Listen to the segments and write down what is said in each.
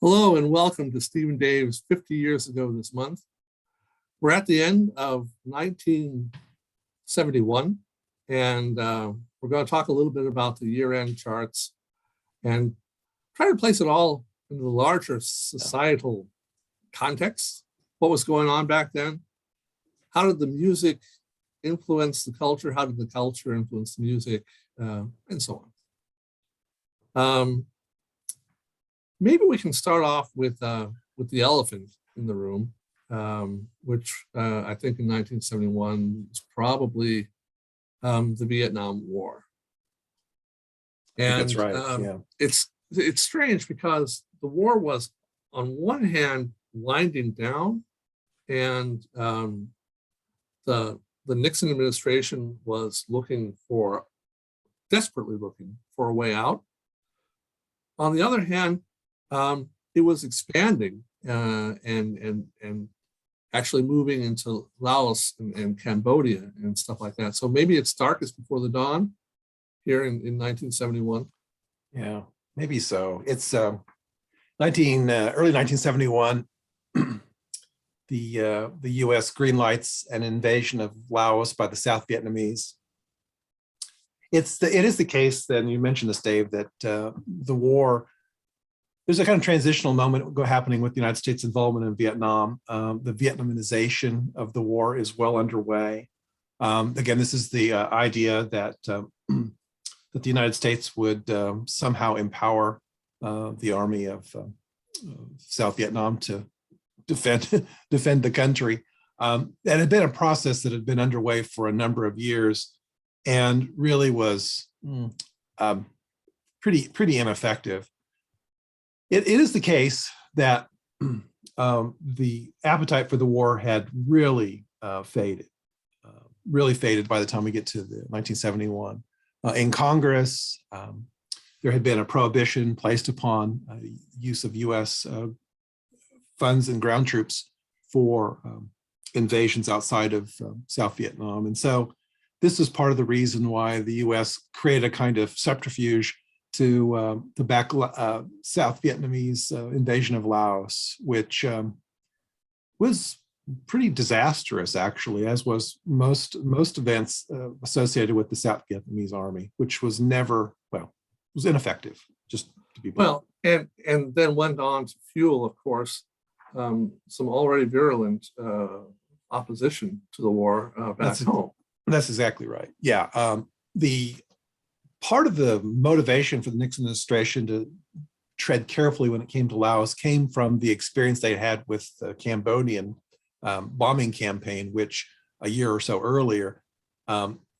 Hello and welcome to Stephen Dave's 50 Years Ago this month. We're at the end of 1971 and we're going to talk a little bit about the year-end charts and try to place it all in the larger societal context. What was going on back then? How did the music influence the culture? How did the culture influence the music? And so on. Maybe we can start off with the elephant in the room, which I think in 1971 was probably the Vietnam War. And that's right. Yeah. It's strange because the war was, on one hand, winding down, and the Nixon administration was desperately looking for a way out. On the other hand, it was expanding and actually moving into Laos and Cambodia and stuff like that. So maybe it's darkest before the dawn here in 1971. Yeah, maybe so. It's early 1971. The U.S. greenlights an invasion of Laos by the South Vietnamese. It is the case, then you mentioned this, Dave, that the war, there's a kind of transitional moment happening with the United States involvement in Vietnam. The Vietnamization of the war is well underway. Again, this is the idea that that the United States would somehow empower the army of South Vietnam to defend the country. It had been a process that had been underway for a number of years and really was pretty ineffective. It is the case that the appetite for the war had really faded by the time we get to the 1971. In Congress, there had been a prohibition placed upon use of U.S. funds and ground troops for invasions outside of South Vietnam. And so this is part of the reason why the U.S. created a kind of subterfuge to back South Vietnamese invasion of Laos, which was pretty disastrous, actually, as was most events associated with the South Vietnamese army, which was was ineffective, just to be blunt. Well, and then went on to fuel, of course, some already virulent opposition to the war back home. That's exactly right. Yeah, the part of the motivation for the Nixon administration to tread carefully when it came to Laos came from the experience they had with the Cambodian bombing campaign, which a year or so earlier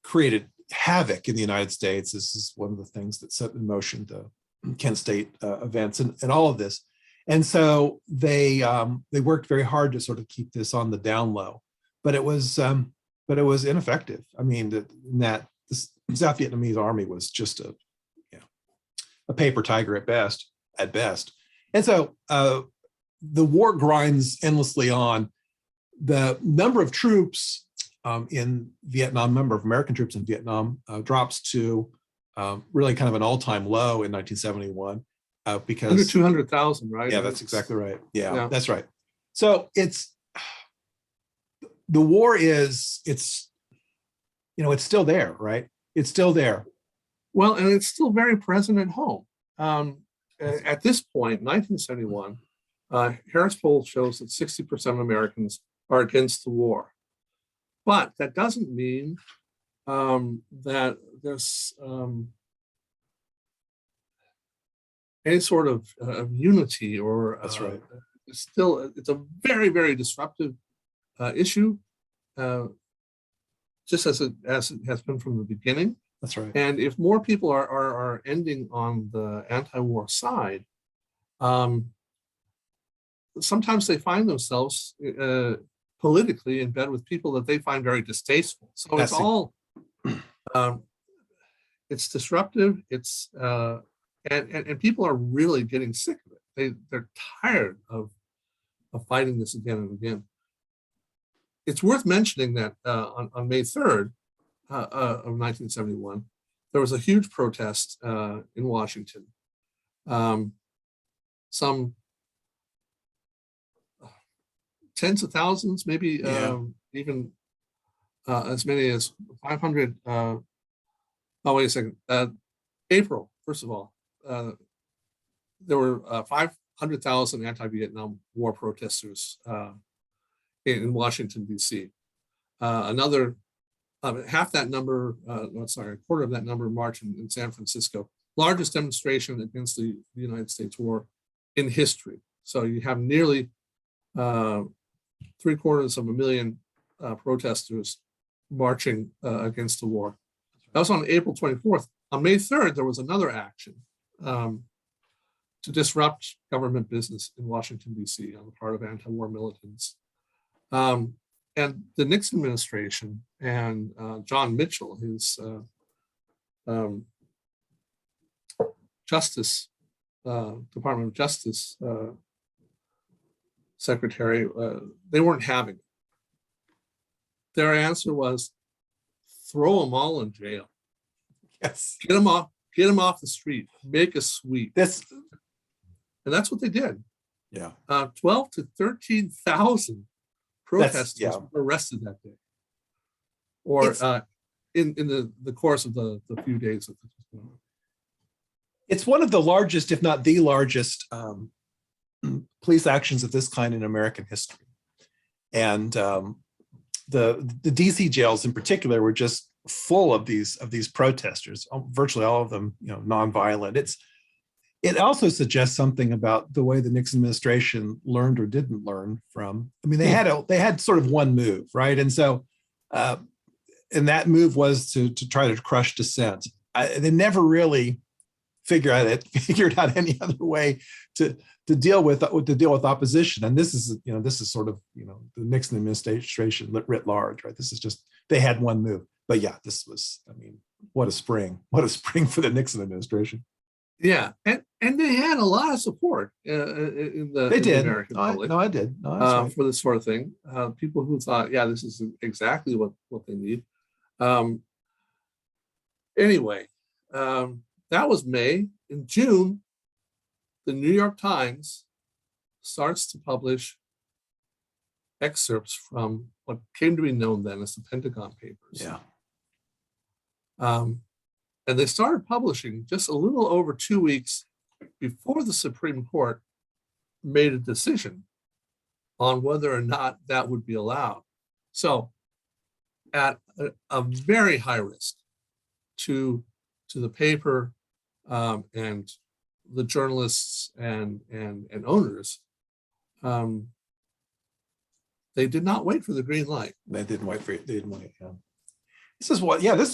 created havoc in the United States. This is one of the things that set in motion the Kent State events and all of this. And so they worked very hard to sort of keep this on the down low, but it was ineffective. I mean, the South Vietnamese army was just a paper tiger at best. And so the war grinds endlessly on. The number of troops in Vietnam, number of American troops in Vietnam drops to really kind of an all-time low in 1971 because under 200,000, right? Yeah, that's exactly right. Yeah, that's right. So the war it's still there, right? It's still there. Well, and it's still very present at home. At this point, 1971, Harris poll shows that 60% of Americans are against the war. But that doesn't mean that there's any sort of unity or that's right. It's a very, very disruptive issue, just as it has been from the beginning. That's right. And if more people are ending on the anti-war side, sometimes they find themselves politically in bed with people that they find very distasteful. So it's all, it's disruptive. It's and people are really getting sick of it. They're tired of fighting this again and again. It's worth mentioning that on May 3rd of 1971, there was a huge protest in Washington. Some tens of thousands, maybe even as many as 500. Oh, wait a second. April, first of all, there were 500,000 anti-Vietnam War protesters in Washington, D.C. Another half that number, no, sorry, a quarter of that number marched in San Francisco. Largest demonstration against the United States war in history. So you have nearly 750,000 protesters marching against the war. That was on April 24th. On May 3rd, there was another action to disrupt government business in Washington, D.C. on the part of anti-war militants. And the Nixon administration and John Mitchell, his Department of Justice secretary, they weren't having it. Their answer was, throw them all in jail. Yes. Get them off the street, make a sweep. And that's what they did. Yeah. 12 to 13,000 protesters were arrested that day. Or in the course of the few days of this was going on. It's one of the largest, if not the largest, police actions of this kind in American history. And the DC jails in particular were just full of these protesters, virtually all of them, nonviolent. It also suggests something about the way the Nixon administration learned or didn't learn from. I mean, they had sort of one move, right? And so, and that move was to try to crush dissent. They never really figured out any other way to deal with opposition. And this is sort of the Nixon administration writ large, right? This is just, they had one move. But yeah, this was, what a spring for the Nixon administration. Yeah, and they had a lot of support in the American public. I did. For this sort of thing. People who thought, yeah, this is exactly what they need. Anyway, that was May. In June, the New York Times starts to publish excerpts from what came to be known then as the Pentagon Papers. Yeah. And they started publishing just a little over 2 weeks before the Supreme Court made a decision on whether or not that would be allowed. So at a very high risk to the paper and the journalists and owners, they did not wait for the green light. They didn't wait for it. They didn't wait. Yeah. This is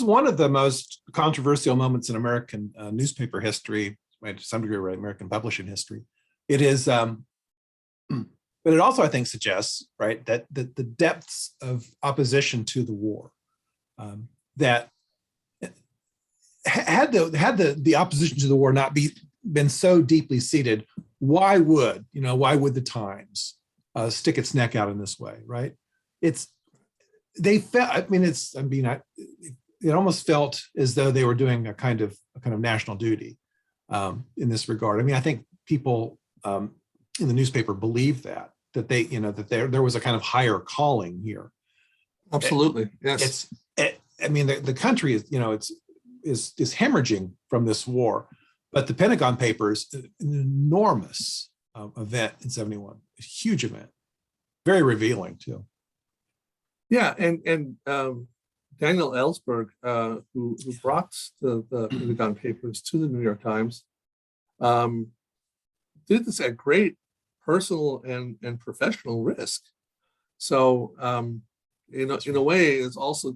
one of the most controversial moments in American newspaper history, to some degree, right, American publishing history. It is, but it also, I think, suggests, right, that the depths of opposition to the war, that had the opposition to the war not been so deeply seated, why would the Times stick its neck out in this way, right? They felt, it almost felt as though they were doing a kind of national duty in this regard. I think people in the newspaper believed that there was a kind of higher calling here. Absolutely, yes. The country is hemorrhaging from this war, but the Pentagon Papers, an enormous event in '71, a huge event, very revealing too. Yeah, and Daniel Ellsberg, who brought the Pentagon Papers to the New York Times, did this at great personal and professional risk. So, in a way, it's also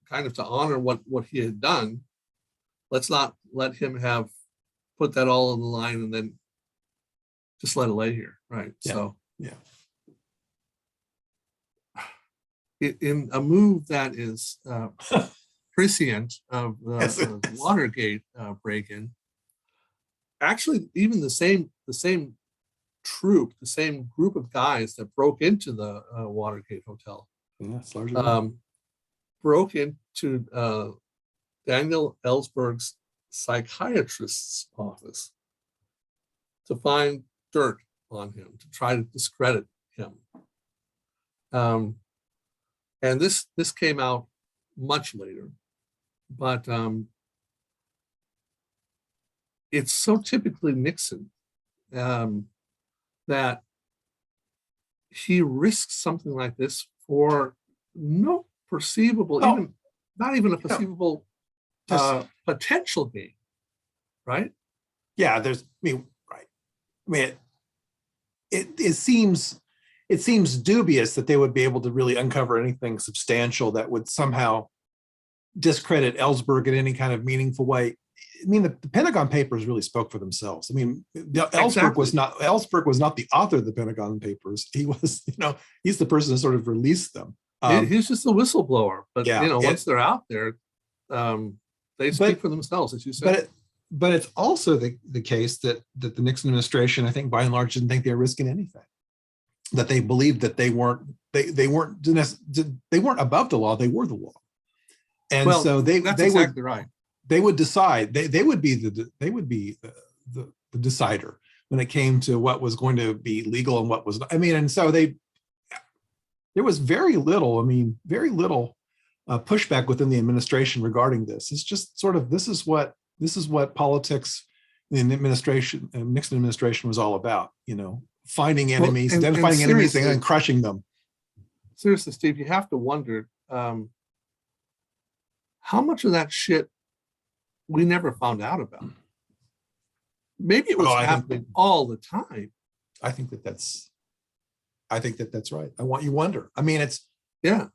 kind of to honor what he had done. Let's not let him have put that all on the line and then just let it lay here, right? Yeah. So, yeah. In a move that is prescient of the Watergate break-in, actually, even the same troop, the same group of guys that broke into the Watergate Hotel, broke into Daniel Ellsberg's psychiatrist's office to find dirt on him, to try to discredit him. And this came out much later, but it's so typically Nixon that he risks something like this for no perceivable, even not even a perceivable potential gain, right? Yeah, there's, I mean, right. I mean, it seems dubious that they would be able to really uncover anything substantial that would somehow discredit Ellsberg in any kind of meaningful way. I mean, the Pentagon Papers really spoke for themselves. I mean, Ellsberg was not the author of the Pentagon Papers. He was, he's the person who sort of released them. He's just a whistleblower, but once they're out there, they speak for themselves, as you said. But it's also the case that the Nixon administration, I think, by and large, didn't think they were risking anything. That they believed that they weren't above the law; they were the law, and so that's exactly right. They would decide. They would be the decider when it came to what was going to be legal and what was not. I mean, and so there was very little pushback within the administration regarding this. It's just sort of this is what politics in the administration, Nixon administration, was all about. Finding enemies, identifying enemies, and crushing them. Seriously, Steve, you have to wonder how much of that shit we never found out about. Maybe it was happening all the time. I think that's right. You wonder. I mean, it's yeah.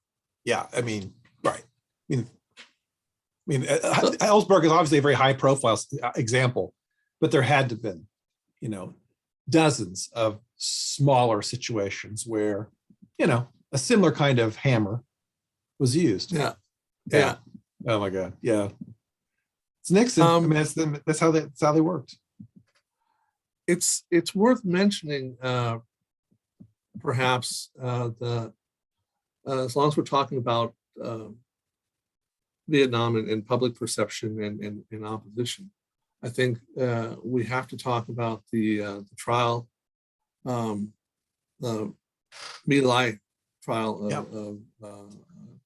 I mean, right. I mean, Ellsberg is obviously a very high profile example, but there had to have been, dozens of smaller situations where, a similar kind of hammer was used. Yeah. Oh my God. Yeah. It's Nixon. I mean, that's how they worked. It's worth mentioning, perhaps, as long as we're talking about Vietnam and public perception and opposition, I think we have to talk about the trial, the Midlife trial of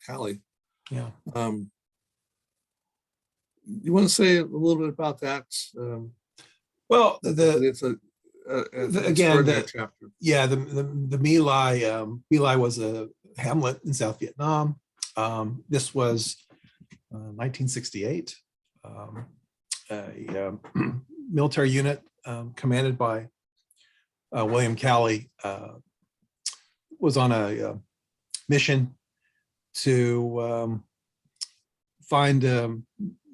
Cali. Yeah. You want to say a little bit about that? Well, it's again the chapter. Yeah, the Midlife was a hamlet in South Vietnam. This was 1968. A military unit commanded by William Cali was on a mission to find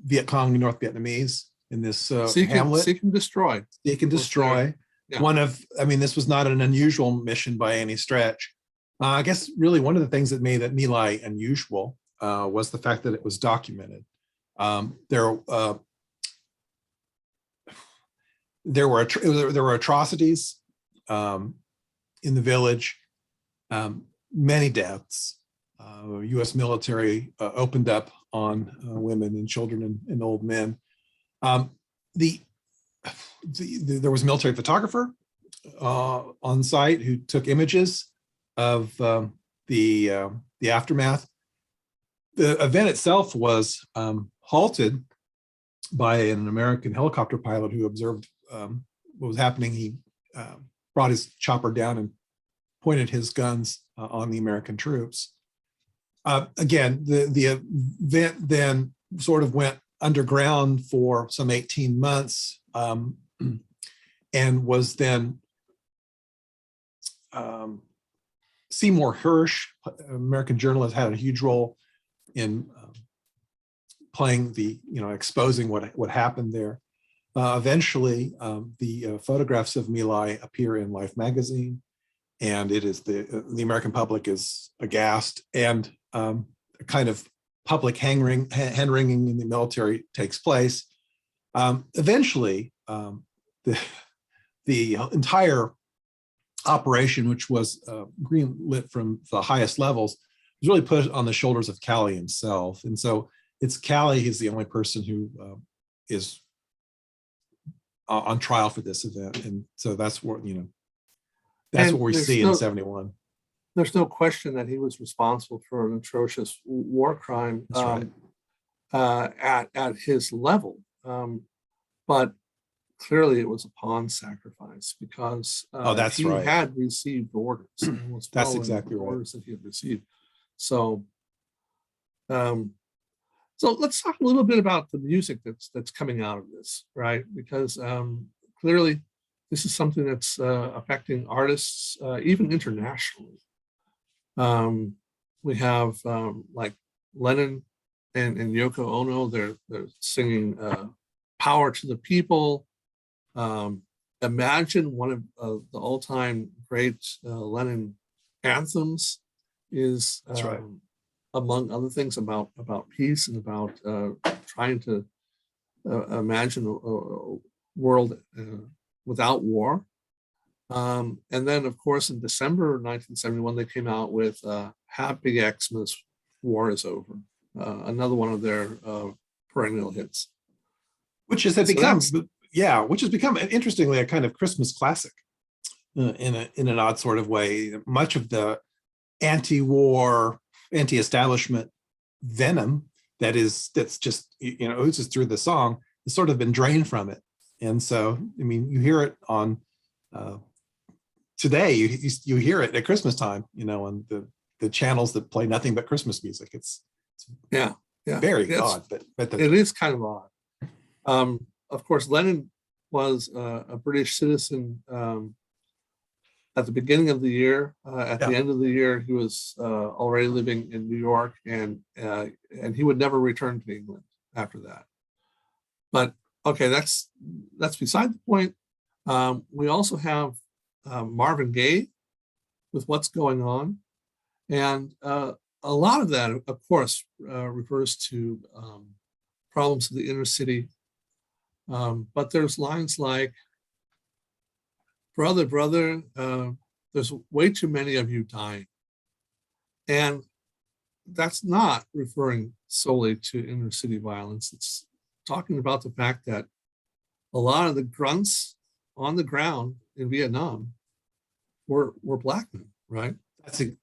Viet Cong and North Vietnamese in this hamlet. Seek and destroy. Seek and destroy. Yeah. This was not an unusual mission by any stretch. I guess really one of the things that made that My Lai unusual was the fact that it was documented. There were atrocities in the village, many deaths. U.S. military opened up on women and children and old men. There was a military photographer on site who took images of the aftermath. The event itself was halted by an American helicopter pilot who observed what was happening. He brought his chopper down and pointed his guns on the American troops. Again, the event then sort of went underground for some 18 months and was then Seymour Hersh, American journalist, had a huge role in playing exposing what happened there. Eventually, the photographs of My Lai appear in Life magazine, and it is the American public is aghast, and a kind of public hand-wringing in the military takes place. Eventually, the entire operation, which was greenlit from the highest levels, was really put on the shoulders of Cali himself. And so it's Cali, he's the only person who is on trial for this event. And so that's what, that's what we see in 71. there's no question that he was responsible for an atrocious war crime That's right. At his level. But clearly it was a pawn sacrifice because That's he right. had received orders. And was That's following exactly the right. orders that he had received. So, so let's talk a little bit about the music that's coming out of this, right? Because clearly this is something that's affecting artists even internationally. We have like Lenin and Yoko Ono. They're singing "Power to the People." Imagine, one of the all-time great Lenin anthems, is That's right. among other things about peace and about trying to imagine a world without war. And then, of course, in December 1971, they came out with Happy Xmas, War is Over, another one of their perennial hits. Which has become interestingly a kind of Christmas classic in an odd sort of way. Much of the anti-war, anti-establishment venom that's just, oozes through the song has sort of been drained from it. And so, I mean, you hear it on today, you hear it at Christmas time, on the channels that play nothing but Christmas music. It's very odd, but it is kind of odd. Of course, Lenin was a British citizen at the beginning of the year. At the end of the year, he was already living in New York, and he would never return to England after that. But okay, that's beside the point. We also have Marvin Gaye with What's Going On, and a lot of that, of course, refers to problems in the inner city. But there's lines like, "Brother, brother, there's way too many of you dying." And that's not referring solely to inner city violence. It's talking about the fact that a lot of the grunts on the ground in Vietnam were Black men, right?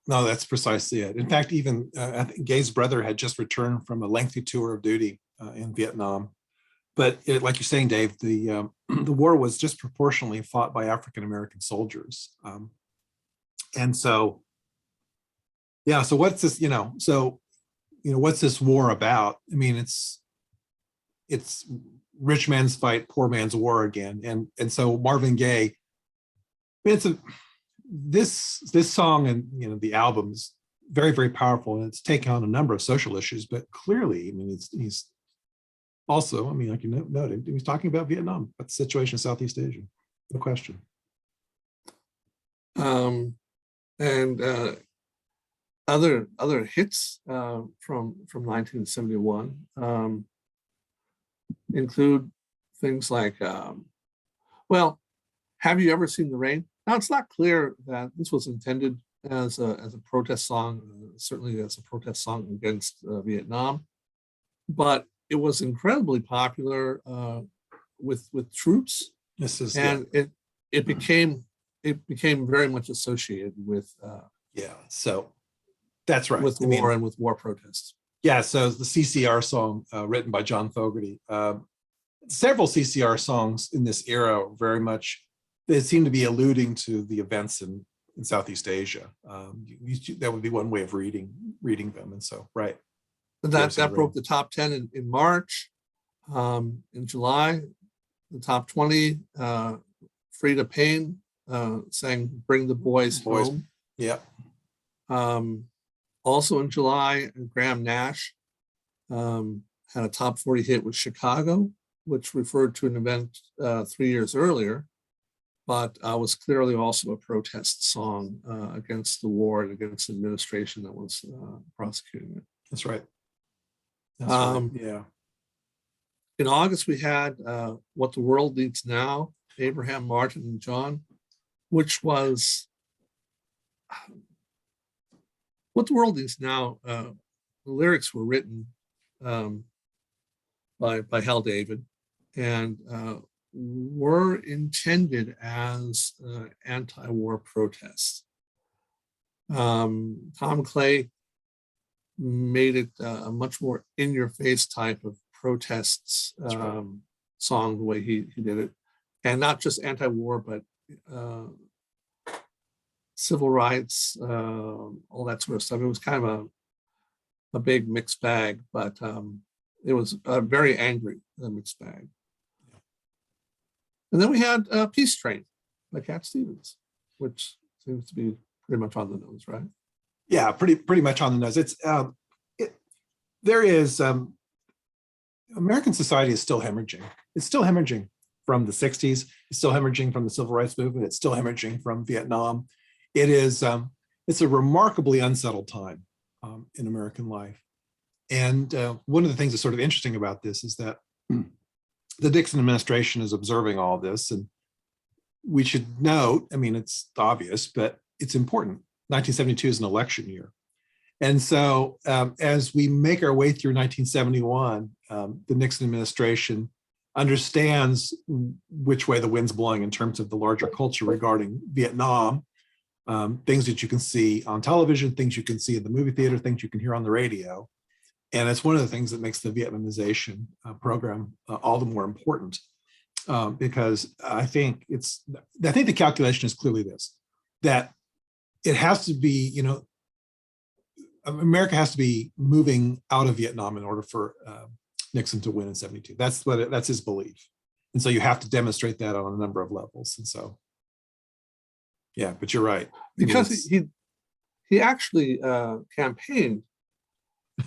That's precisely it. In fact, even I think Gay's brother had just returned from a lengthy tour of duty in Vietnam. But like you're saying, Dave, the war was disproportionately fought by African American soldiers, and so so what's this? What's this war about? I mean, it's rich man's fight, poor man's war again, and so Marvin Gaye. I mean, this song and the album's very, very powerful, and it's taken on a number of social issues. But clearly, I mean, he's also, I mean, like you noted, he was talking about Vietnam, about the situation in Southeast Asia. No question. And other hits from 1971 include things like, well, "Have You Ever Seen the Rain?" Now, it's not clear that this was intended as a protest song, certainly as a protest song against Vietnam, but it was incredibly popular with troops, and it became very much associated with so that's right, with war and with war protests. So the CCR song written by John Fogerty, several CCR songs in this era very much, they seem to be alluding to the events in Southeast Asia. That would be one way of reading them, and so right. That broke the top 10 in March. In July, the top 20, Freda Payne sang "Bring the Boys Home." Yeah. Also in July, Graham Nash had a top 40 hit with "Chicago," which referred to an event 3 years earlier, but was clearly also a protest song against the war and against the administration that was prosecuting it. That's right. In August, we had "What the World Needs Now," Abraham, Martin, and John, which was "What the World Needs Now." The lyrics were written by Hal David and were intended as anti-war protests. Tom Clay made it a much more in-your-face type of protests song, the way he did it, and not just anti-war, but civil rights, all that sort of stuff. It was kind of a big mixed bag, but it was a very angry mixed bag. And then we had Peace Train by Cat Stevens, which seems to be pretty much on the nose, right? Yeah, pretty much on the nose. It's American society is still hemorrhaging. It's still hemorrhaging from the 60s. It's still hemorrhaging from the civil rights movement. It's still hemorrhaging from Vietnam. It is it's a remarkably unsettled time in American life. And one of the things that's sort of interesting about this is that the Nixon administration is observing all this, and we should note, I mean, it's obvious, but it's important. 1972 is an election year. And so as we make our way through 1971, the Nixon administration understands which way the wind's blowing in terms of the larger culture regarding Vietnam, things that you can see on television, things you can see in the movie theater, things you can hear on the radio. And it's one of the things that makes the Vietnamization program all the more important, because I think the calculation is clearly this, that it has to be, you know, America has to be moving out of Vietnam in order for Nixon to win in 72. That's his belief. And so you have to demonstrate that on a number of levels. And so, yeah, but you're right. Because he actually campaigned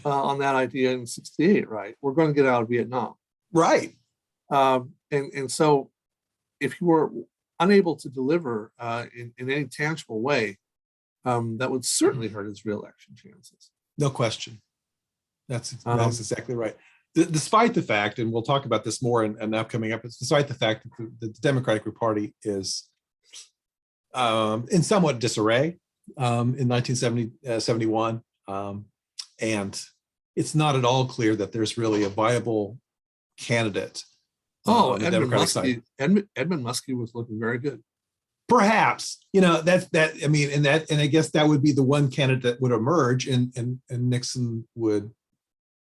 on that idea in 68, right? We're going to get out of Vietnam. Right. And so if you were unable to deliver in any tangible way, that would certainly hurt his reelection chances. No question. That's exactly right. Despite the fact, and we'll talk about this more in upcoming episodes, despite the fact that the Democratic Party is in somewhat disarray in 1971, and it's not at all clear that there's really a viable candidate. On the Democratic side. Edmund Muskie was looking very good. Perhaps, you know, I mean, and I guess that would be the one candidate that would emerge, and Nixon would,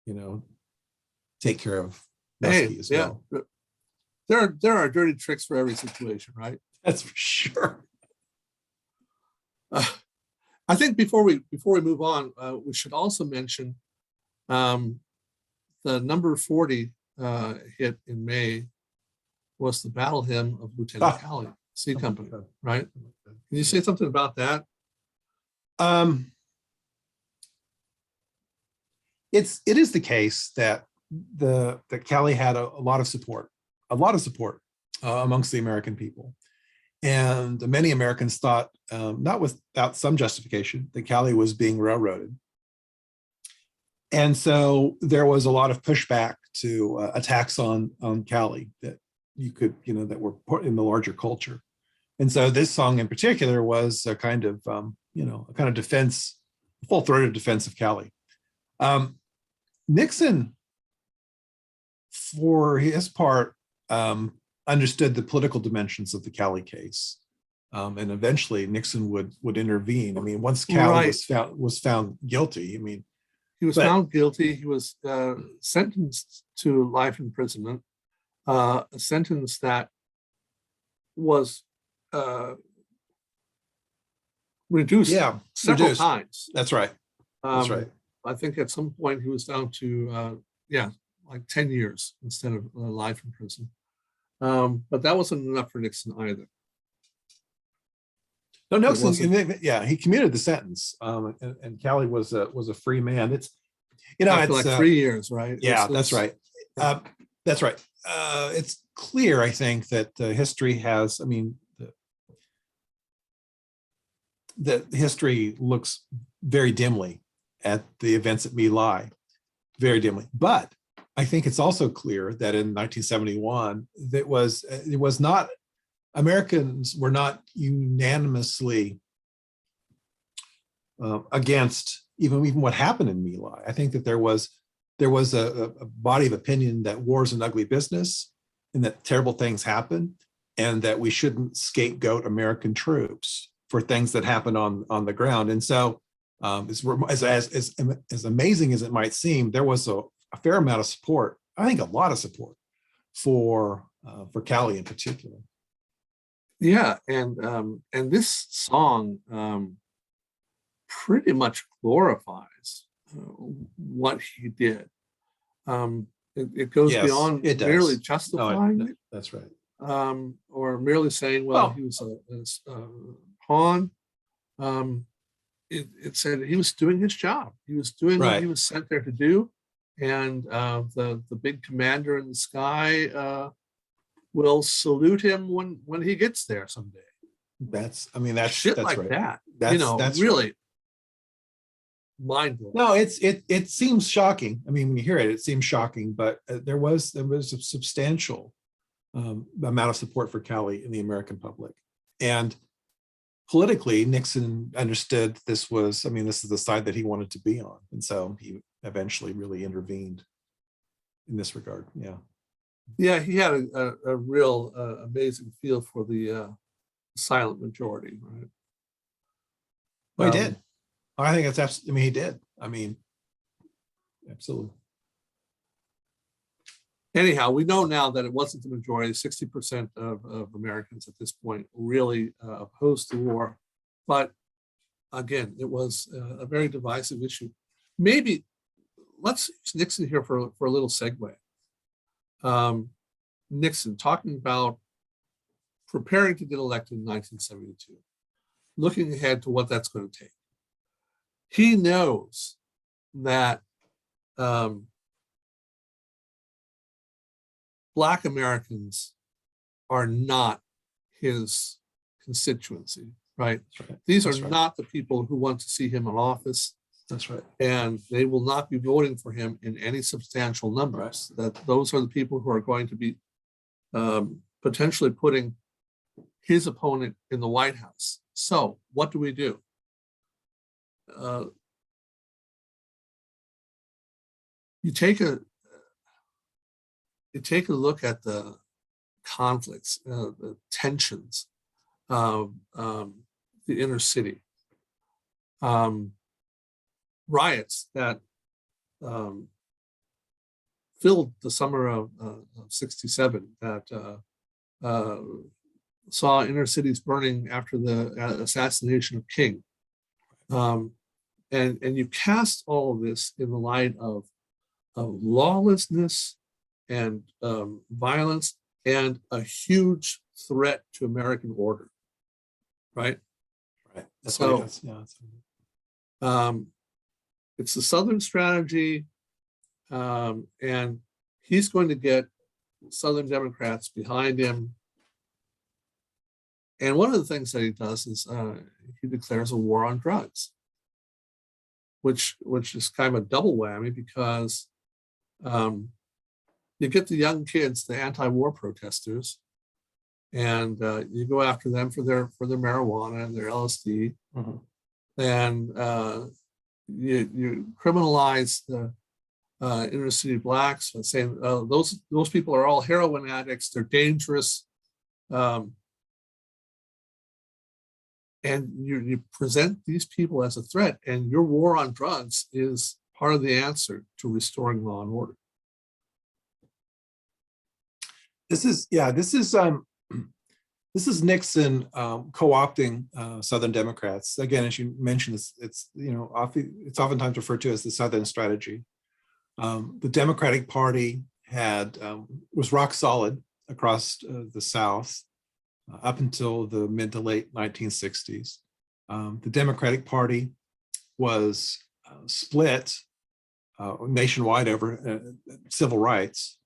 you know, take care of Muskie as well. There are dirty tricks for every situation, right? That's for sure. I think before we move on, we should also mention the number 40 hit in May was the Battle Hymn of Lieutenant Cali, C Company, right? Can you say something about that? It is the case that that Cali had a lot of support amongst the American people, and many Americans thought, not without some justification, that Cali was being railroaded. And so there was a lot of pushback to attacks on Cali that you could, you know, that were put in the larger culture. And so this song in particular was a kind of, you know, a kind of defense, full-throated defense of Cali. Nixon, for his part, understood the political dimensions of the Cali case. And eventually Nixon would intervene. I mean, once Cali was found guilty, I mean, he was found guilty. He was sentenced to life imprisonment, a sentence that was reduced several times. That's right. That's right. I think at some point he was down to, like 10 years instead of life in prison. But that wasn't enough for Nixon either. No, Nixon, he commuted the sentence, and Cali was a free man. It's, you know, after it's like 3 years, right? That's right. That's right. It's clear, I think, that history has. I mean, the history looks very dimly at the events at My Lai, very dimly. But I think it's also clear that in 1971, it was not. Americans were not unanimously against even what happened in My Lai. I think that there was a body of opinion that war is an ugly business and that terrible things happen and that we shouldn't scapegoat American troops for things that happen on the ground. And so as amazing as it might seem, there was a fair amount of support, I think a lot of support for Cali in particular. Yeah, and this song pretty much glorifies what he did. It goes beyond merely justifying it. That's right. Or merely saying, well, he was a pawn. It said he was doing his job. He was doing what he was sent there to do. And the big commander in the sky will salute him when he gets there someday. That's shit that's like right. that. That's really right. mind-blowing. No, it seems shocking. I mean, when you hear it seems shocking, but there was a substantial amount of support for Cali in the American public. And politically, Nixon understood this is the side that he wanted to be on. And so he eventually really intervened in this regard. Yeah. Yeah, he had a real amazing feel for the silent majority, right? Well, he did. I think he did. I mean, absolutely. Anyhow, we know now that it wasn't the majority. 60% of Americans at this point really opposed the war. But again, it was a very divisive issue. Maybe let's use Nixon here for a little segue. Nixon talking about preparing to get elected in 1972, looking ahead to what that's going to take. He knows that Black Americans are not his constituency, right? That's right. These are not the people who want to see him in office. That's right. And they will not be voting for him in any substantial numbers. That those are the people who are going to be potentially putting his opponent in the White House. So what do we do? You take a look at the conflicts, the tensions of the inner city, riots that filled the summer of '67, that saw inner cities burning after the assassination of King. And you cast all of this in the light of lawlessness and violence and a huge threat to American order, right? Right. That's so what it is. Yeah, it's the Southern strategy, and he's going to get Southern Democrats behind him. And one of the things that he does is he declares a war on drugs, which is kind of a double whammy, because you get the young kids, the anti-war protesters, and you go after them for their marijuana and their LSD, and you criminalize the inner city Blacks by saying those people are all heroin addicts, they're dangerous, and you present these people as a threat, and your war on drugs is part of the answer to restoring law and order. This is Nixon co-opting Southern Democrats. Again, as you mentioned, it's oftentimes referred to as the Southern strategy. The Democratic Party was rock solid across the South up until the mid to late 1960s. The Democratic Party was split nationwide over civil rights.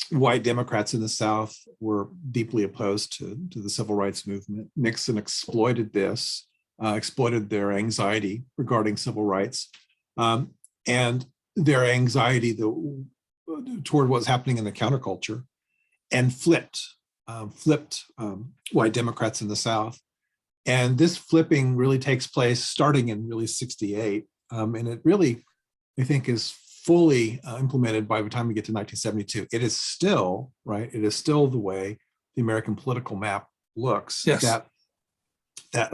White Democrats in the South were deeply opposed to the civil rights movement. Nixon exploited this, exploited their anxiety regarding civil rights, and their anxiety toward what's happening in the counterculture, and flipped white Democrats in the South. And this flipping really takes place starting in really '68, and it really, I think, is fully implemented by the time we get to 1972. It is still, right, it is still the way the American political map looks. Yes. That That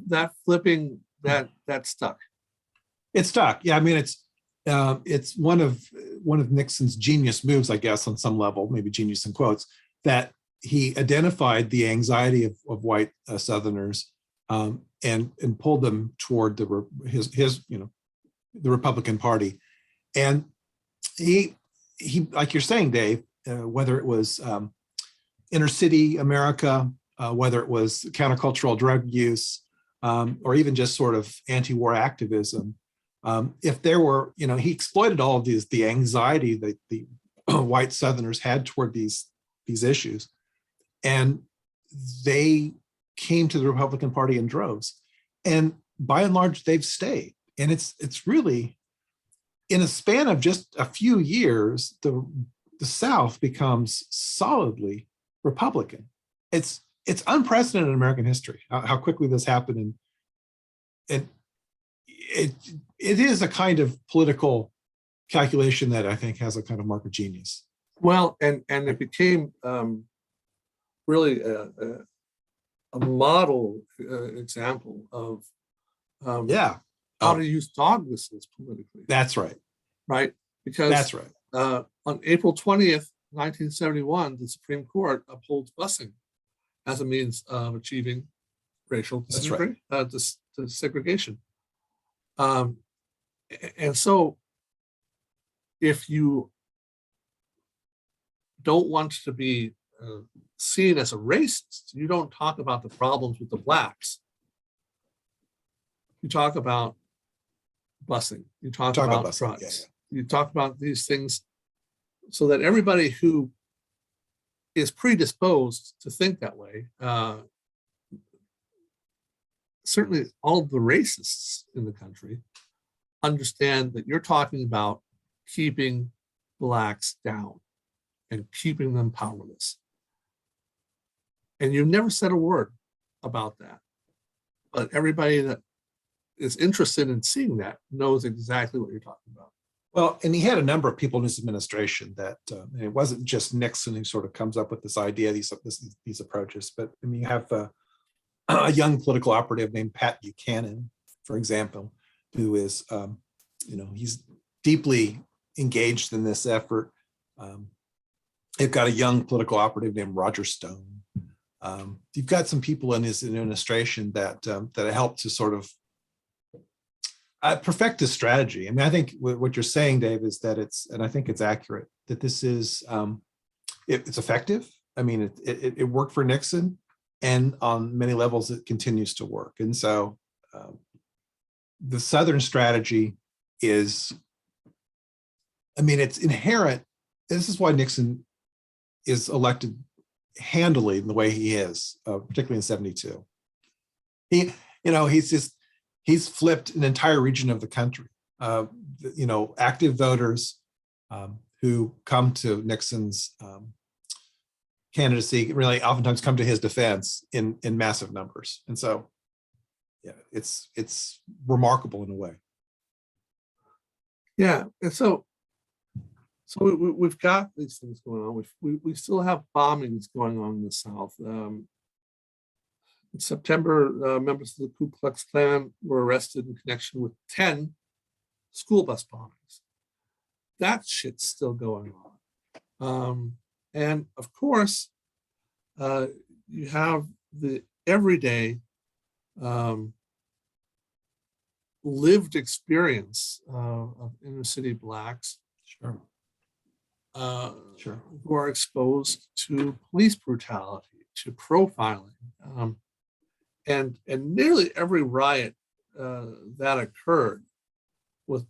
that flipping that stuck. It stuck. Yeah, I mean, it's one of Nixon's genius moves, I guess, on some level, maybe genius in quotes, that he identified the anxiety of white Southerners and pulled them toward his the Republican Party. And he like you're saying, Dave, whether it was inner city America, whether it was countercultural drug use, or even just sort of anti-war activism, if there were, he exploited all of the anxiety that the white Southerners had toward these issues, and they came to the Republican Party in droves. And by and large, they've stayed. And it's really, in a span of just a few years, the South becomes solidly Republican. It's unprecedented in American history how quickly this happened, and it is a kind of political calculation that I think has a kind of mark of genius. Well, and it became really a model example of how to use dog whistles politically. That's right. Right? Because that's right. On April 20th, 1971, the Supreme Court upholds busing as a means of achieving racial segregation. And so if you don't want to be seen as a racist, you don't talk about the problems with the blacks. You talk about busing. You talk about busing. drugs. Yeah. You talk about these things so that everybody who is predisposed to think that way, certainly all of the racists in the country, understand that you're talking about keeping blacks down and keeping them powerless. And you never said a word about that. But everybody that is interested in seeing that knows exactly what you're talking about. Well, and he had a number of people in his administration that it wasn't just Nixon who sort of comes up with this idea, these approaches, but I mean, you have a young political operative named Pat Buchanan, for example, who is, he's deeply engaged in this effort. They've got a young political operative named Roger Stone. You've got some people in his administration that helped to sort of perfect this strategy. I mean, I think what you're saying, Dave, is that and I think it's accurate, that this is, it's effective. I mean, it worked for Nixon, and on many levels, it continues to work. And so the Southern strategy is, I mean, it's inherent. This is why Nixon is elected handily in the way he is, particularly in 72. He's flipped an entire region of the country. Active voters who come to Nixon's candidacy really oftentimes come to his defense in massive numbers. And so, yeah, it's remarkable in a way. Yeah, and so we've got these things going on. We still have bombings going on in the South. In September, members of the Ku Klux Klan were arrested in connection with 10 school bus bombings. That shit's still going on. And of course, you have the everyday lived experience of inner city blacks who are exposed to police brutality, to profiling. And nearly every riot that occurred, with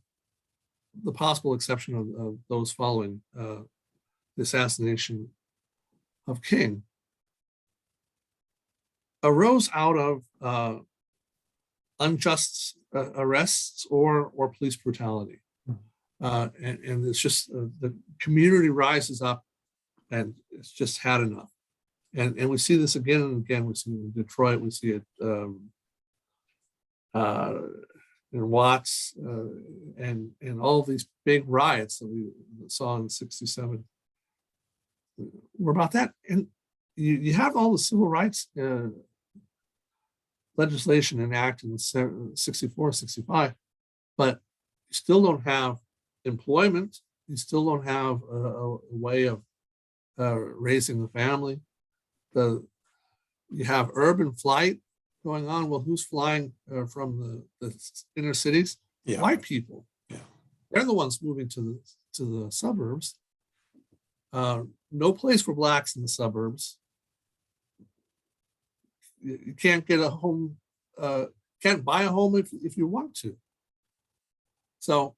the possible exception of those following the assassination of King, arose out of unjust arrests or police brutality. And it's just the community rises up and it's just had enough. And we see this again and again. We see it in Detroit. We see it in Watts and all of these big riots that we saw in '67 were about that. And you have all the civil rights legislation enacted in 64, 65, but you still don't have employment. You still don't have a way of raising the family. You have urban flight going on. Well, who's flying from the inner cities? Yeah. White people. Yeah. They're the ones moving to the suburbs. No place for blacks in the suburbs. You can't get a home, can't buy a home if you want to. So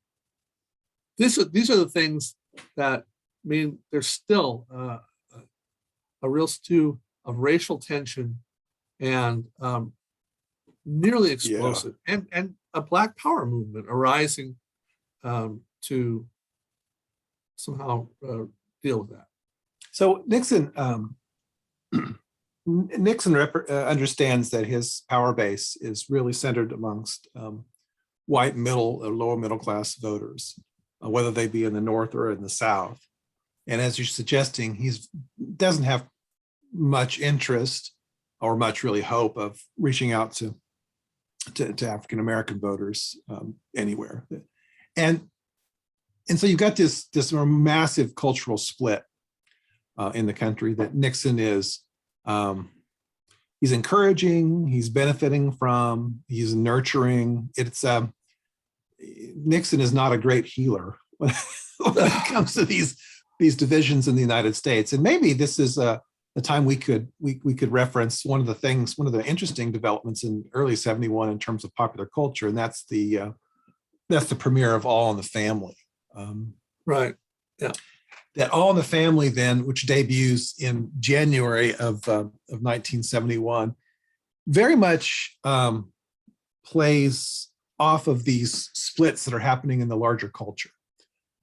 these are the things that mean there's still a real stew of racial tension and nearly explosive, and a Black Power movement arising to somehow deal with that. So Nixon understands that his power base is really centered amongst white middle or lower middle class voters, whether they be in the North or in the South. And as you're suggesting, he doesn't have much interest or much really hope of reaching out to African American voters anywhere. And so you've got this massive cultural split in the country that Nixon is he's encouraging, he's benefiting from, he's nurturing. It's Nixon is not a great healer when it comes to these divisions in the United States. And maybe this is the time we could reference one of the interesting developments in early 71 in terms of popular culture, and that's the premiere of All in the Family. Right. Yeah. That All in the Family, then, which debuts in January of 1971, very much plays off of these splits that are happening in the larger culture.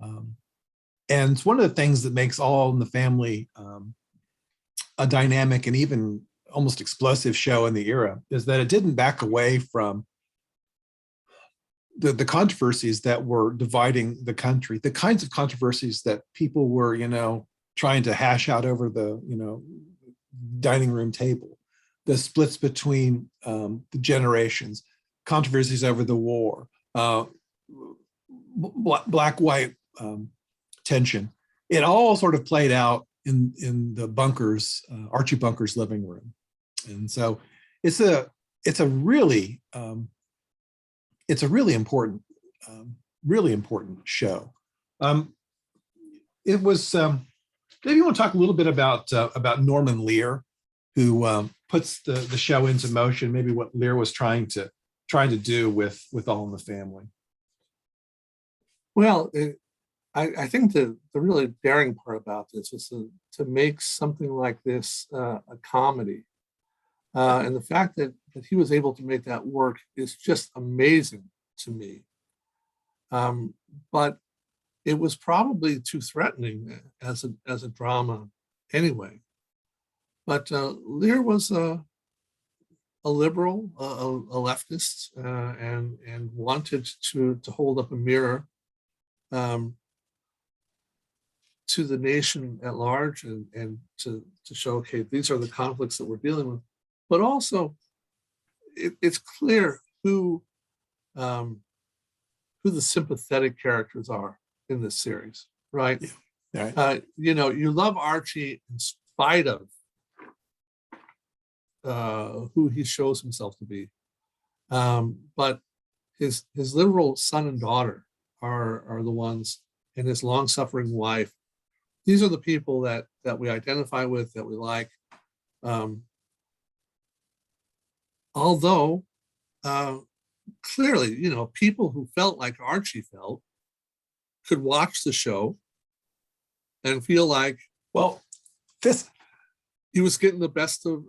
And it's one of the things that makes All in the Family a dynamic and even almost explosive show in the era is that it didn't back away from the controversies that were dividing the country, the kinds of controversies that people were, trying to hash out over the, dining room table, the splits between the generations, controversies over the war, black-white tension. It all sort of played out in the Bunker's, Archie Bunker's living room. And so it's a really important show. It was maybe you want to talk a little bit about Norman Lear, who puts the show into motion. Maybe what Lear was trying to do with All in the Family. Well, I think the really daring part about this was to make something like this a comedy. And the fact that he was able to make that work is just amazing to me. But it was probably too threatening as a drama anyway. But Lear was a liberal, a leftist, and wanted to hold up a mirror to the nation at large and to show, okay, these are the conflicts that we're dealing with. But also, it's clear who the sympathetic characters are in this series, right? Yeah. Right. You love Archie in spite of who he shows himself to be, but his literal son and daughter are the ones, and his long-suffering wife. These are the people that we identify with, that we like. Although clearly, people who felt like Archie felt could watch the show and feel like, well, he was getting the best of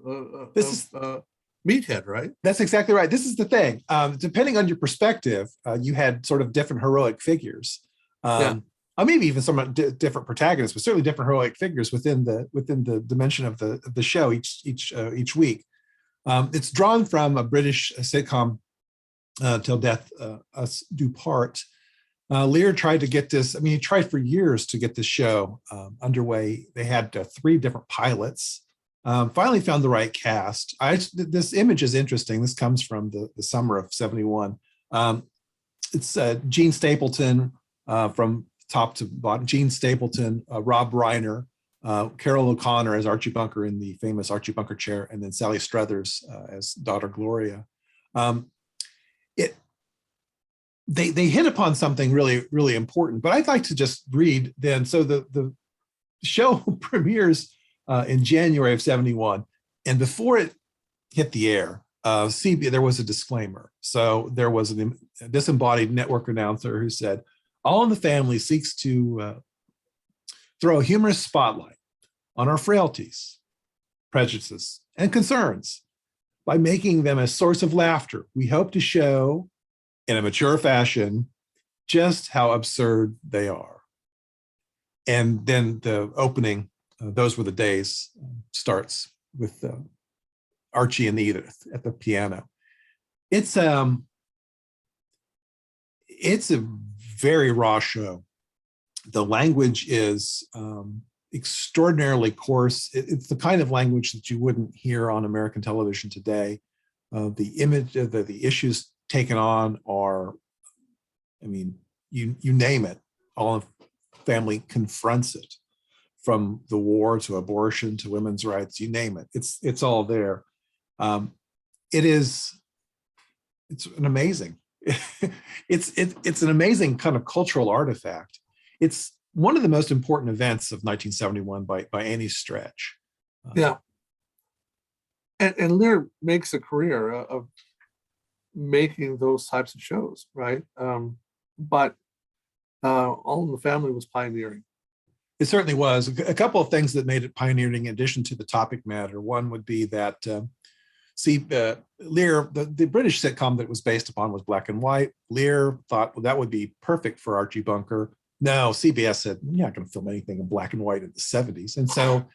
Meathead, right? That's exactly right. This is the thing. Depending on your perspective, you had sort of different heroic figures. Maybe even somewhat different protagonists, but certainly different heroic figures within the dimension of the show each week. It's drawn from a British sitcom, Till Death Us Do Part. Lear tried to get this. He tried for years to get this show underway. They had 3 different pilots. Finally found the right cast. This image is interesting. This comes from the summer of '71. It's Gene Stapleton from top to bottom. Gene Stapleton, Rob Reiner, Carole O'Connor as Archie Bunker in the famous Archie Bunker chair, and then Sally Struthers as daughter Gloria. They hit upon something really, really important, but I'd like to just read then. So the show premieres in January of '71, and before it hit the air, there was a disclaimer. So there was a disembodied network announcer who said, "All in the Family seeks to throw a humorous spotlight on our frailties, prejudices, and concerns. By making them a source of laughter, we hope to show, in a mature fashion, just how absurd they are." And then the opening, "Those Were the Days," starts with Archie and Edith at the piano. It's a very raw show. The language is extraordinarily coarse. It's the kind of language that you wouldn't hear on American television today. The image, the issues taken on are, I mean, you name it. All in the Family confronts it, from the war to abortion to women's rights. You name it. It's all there. It's an amazing. It's an amazing kind of cultural artifact. It's one of the most important events of 1971 by any stretch. Yeah. And Lear makes a career of making those types of shows, right? But All in the Family was pioneering. It certainly was. A couple of things that made it pioneering in addition to the topic matter. One would be that, Lear, the British sitcom that it was based upon was black and white. Lear thought, well, that would be perfect for Archie Bunker. No, CBS said, you're not going to film anything in black and white in the '70s. And so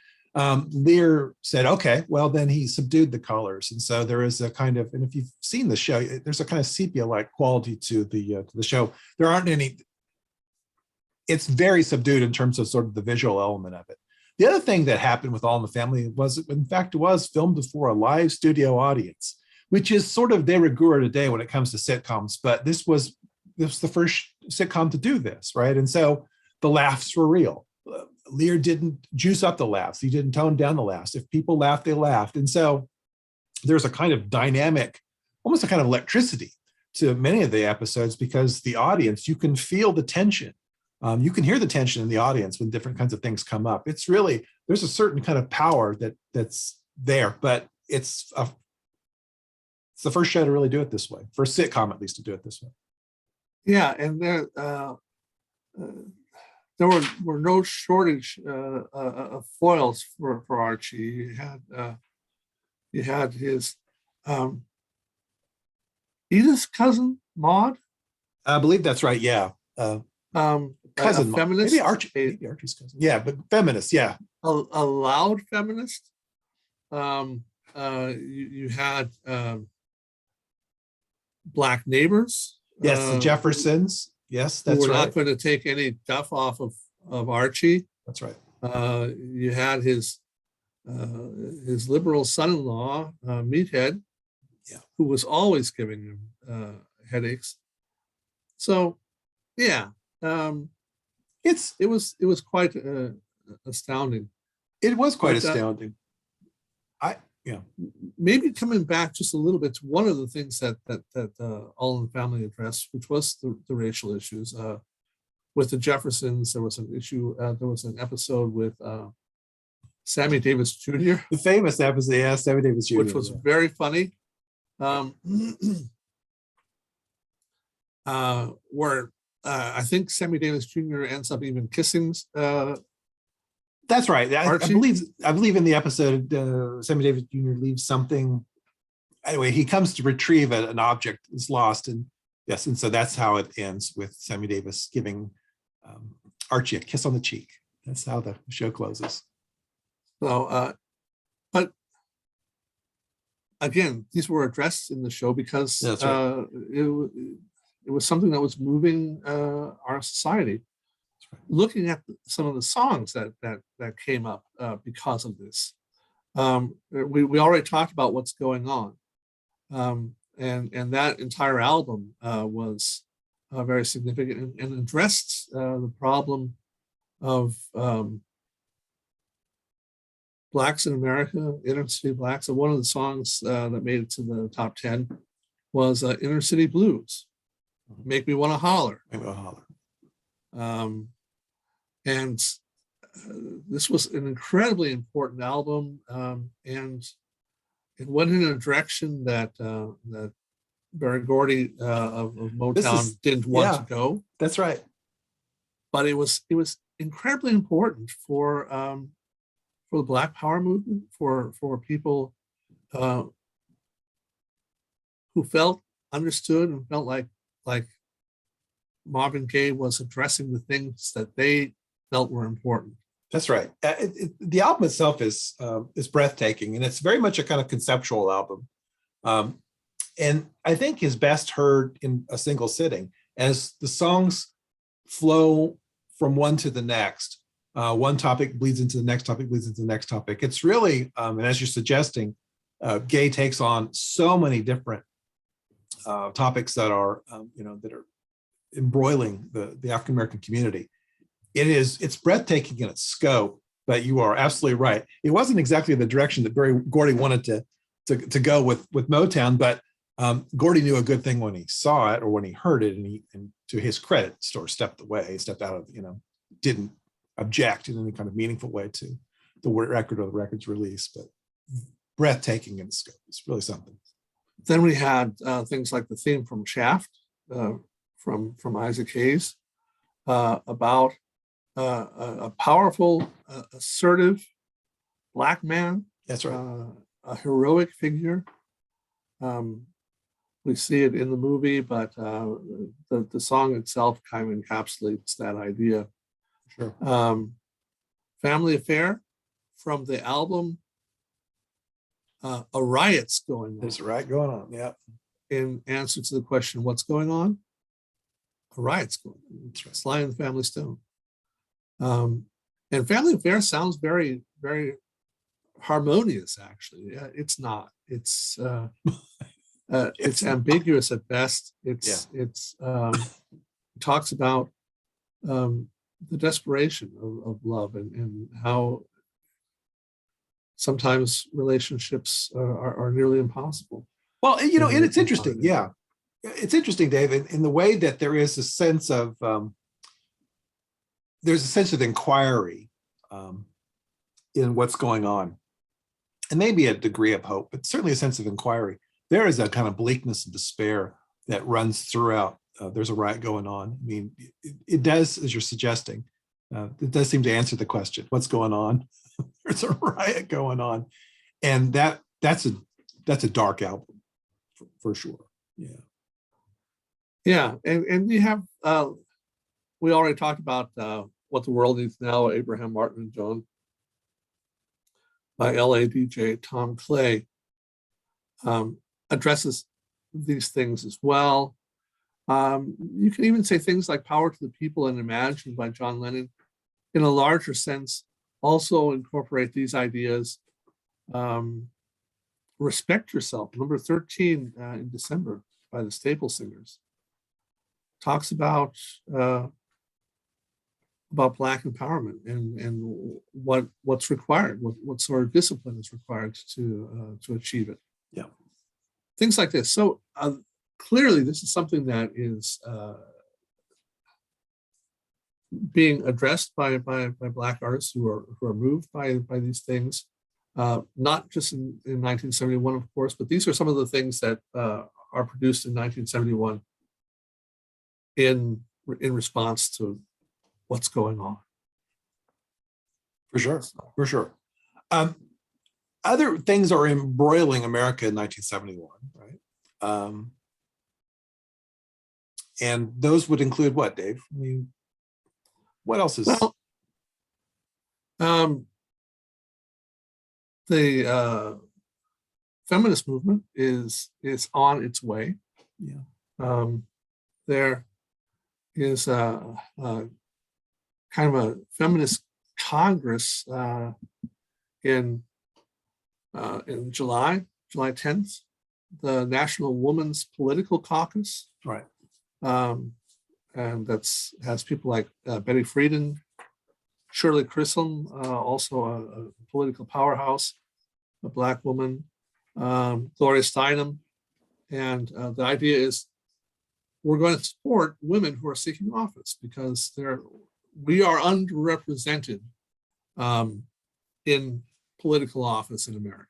Lear said, okay, well, then he subdued the colors. And so there is a kind of, and if you've seen the show, there's a kind of sepia-like quality to the show. There aren't any, it's very subdued in terms of sort of the visual element of it. The other thing that happened with All in the Family was, in fact, it was filmed before a live studio audience, which is sort of de rigueur today when it comes to sitcoms. But this was the first sitcom to do this, right? And so the laughs were real. Lear didn't juice up the laughs. He didn't tone down the laughs. If people laughed, they laughed. And so there's a kind of dynamic, almost a kind of electricity to many of the episodes, because the audience, you can feel the tension. You can hear the tension in the audience when different kinds of things come up. It's really, there's a certain kind of power that's there, but it's the first show to really do it this way, first sitcom at least to do it this way. Yeah, and there were no shortage of foils for Archie. He had his Edith's cousin Maud. I believe that's right. Yeah. Cousin, feminist, maybe Archie's cousin. Yeah, but feminist. Yeah, a loud feminist. You had black neighbors. Yes, the Jeffersons. Yes, that's who were right. not going to take any duff off of Archie. That's right. You had his liberal son-in-law, Meathead, who was always giving him headaches. So, yeah, it was quite astounding. It was quite astounding. Maybe coming back just a little bit to one of the things that All in the Family addressed, which was the racial issues. With the Jeffersons, there was an issue. There was an episode with Sammy Davis Jr. The famous episode, yeah, Sammy Davis Jr., which was very funny. Where I think Sammy Davis Jr. ends up even kissing. That's right. I believe in the episode, Sammy Davis Jr. leaves something. Anyway, he comes to retrieve an object that's lost, and yes, and so that's how it ends, with Sammy Davis giving Archie a kiss on the cheek. That's how the show closes. So, but again, these were addressed in the show because right. It was something that was moving our society. Right. Looking at some of the songs that came up because of this, We already talked about what's going on, and that entire album was very significant and addressed the problem of Blacks in America, inner city Blacks. And one of the songs that made it to the top 10 was Inner City Blues, Make Me Want to Holler. Make Me Want to Holler. And this was an incredibly important album, and it went in a direction that that Berry Gordy of Motown didn't want to go. That's right. But it was incredibly important for the Black Power movement, for people who felt understood and felt like Marvin Gaye was addressing the things that they felt were important. That's right. The album itself is breathtaking, and it's very much a kind of conceptual album. And I think is best heard in a single sitting as the songs flow from one to the next. One topic bleeds into the next topic, bleeds into the next topic. It's really, and as you're suggesting, Gaye takes on so many different topics that are, that are embroiling the African American community. It's breathtaking in its scope, but you are absolutely right. It wasn't exactly the direction that Berry Gordy wanted to go with Motown, but Gordy knew a good thing when he saw it or when he heard it, and to his credit, sort of stepped away. He stepped out of, didn't object in any kind of meaningful way to the record or the record's release, but breathtaking in its scope. It's really something. Then we had things like the theme from Shaft, from Isaac Hayes, about a powerful, assertive Black man. That's right. A heroic figure. We see it in the movie, but the song itself kind of encapsulates that idea. Sure. Family Affair from the album A Riot's Going On. There's a riot going on, yeah. In answer to the question, what's going on? A riot's going on. That's right. Sly and the Family Stone. And Family Affair sounds very, very harmonious, actually. It's not. It's ambiguous at best. It talks about the desperation of love and how sometimes relationships are nearly impossive. Well, and it's interesting. Yeah. It's interesting, Dave, in the way that there is a sense of, inquiry in what's going on, and maybe a degree of hope, but certainly a sense of inquiry. There is a kind of bleakness and despair that runs throughout. There's a riot going on. I mean, it does, as you're suggesting, it does seem to answer the question, what's going on? There's a riot going on. And that's a dark album for sure. Yeah. Yeah. And we have, we already talked about What the World Needs Now, Abraham Martin and Joan, by LA DJ Tom Clay, addresses these things as well. You can even say things like Power to the People and Imagine by John Lennon, in a larger sense, also incorporate these ideas. Respect Yourself, number 13 in December by the Staple Singers, talks about Black empowerment and what's required, what sort of discipline is required to achieve it. Yeah, things like this. So clearly, this is something that is being addressed by Black artists who are moved by these things, not just in 1971, of course, but these are some of the things that are produced in 1971 in response to what's going on. For sure. Other things are embroiling America in 1971, right? And those would include what, Dave? I mean, what else is? Well, the feminist movement is on its way. Yeah. There is a kind of a feminist Congress in in July 10th, the National Women's Political Caucus. Right. And has people like Betty Friedan, Shirley Chisholm, also a political powerhouse, a Black woman, Gloria Steinem. And the idea is we're going to support women who are seeking office because we are underrepresented in political office in America.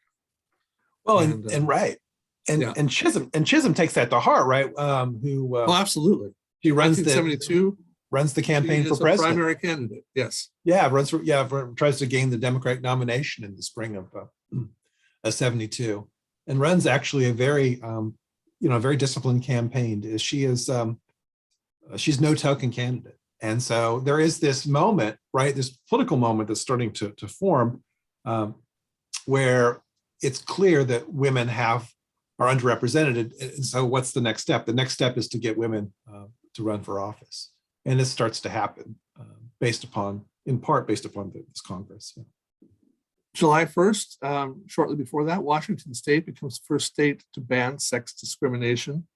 Well, and right. And Chisholm takes that to heart, right? Absolutely. He runs 1972. Runs the campaign for president. Primary candidate, yes. Yeah, tries to gain the Democratic nomination in the spring of 72, and runs actually a very very disciplined campaign. She's no token candidate, and so there is this moment, right? This political moment that's starting to form, where it's clear that women are underrepresented. And so, what's the next step? The next step is to get women to run for office. And this starts to happen in part based upon this Congress. Yeah. July 1st, shortly before that, Washington State becomes the first state to ban sex discrimination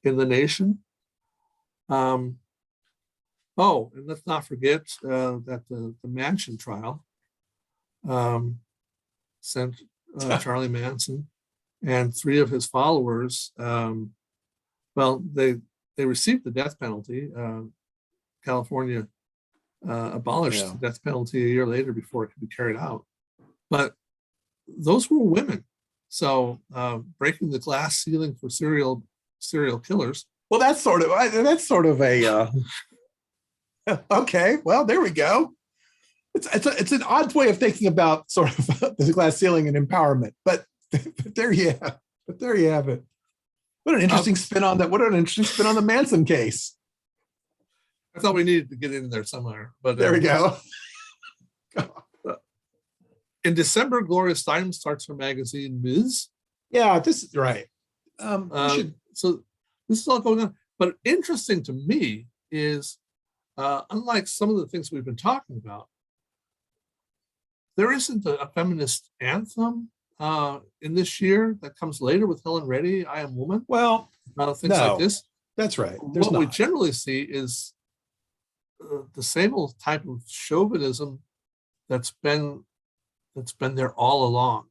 in the nation. And let's not forget that the Manson trial sent Charlie Manson and 3 of his followers. They received the death penalty. California abolished the death penalty a year later before it could be carried out. But those were women. So breaking the glass ceiling for serial killers. Well, that's sort of a okay. Well, there we go. It's an odd way of thinking about sort of the glass ceiling and empowerment, but there you have it. What an interesting spin on that. What an interesting spin on the Manson case. I thought we needed to get in there somewhere, but there we go. In December, Gloria Steinem starts her magazine, Ms. Yeah, this is right. So this is all going on. But interesting to me is, unlike some of the things we've been talking about, there isn't a feminist anthem in this year that comes later with Helen Reddy, I Am Woman. Well, things like this. That's right. We generally see is the same old type of chauvinism that's been there all along.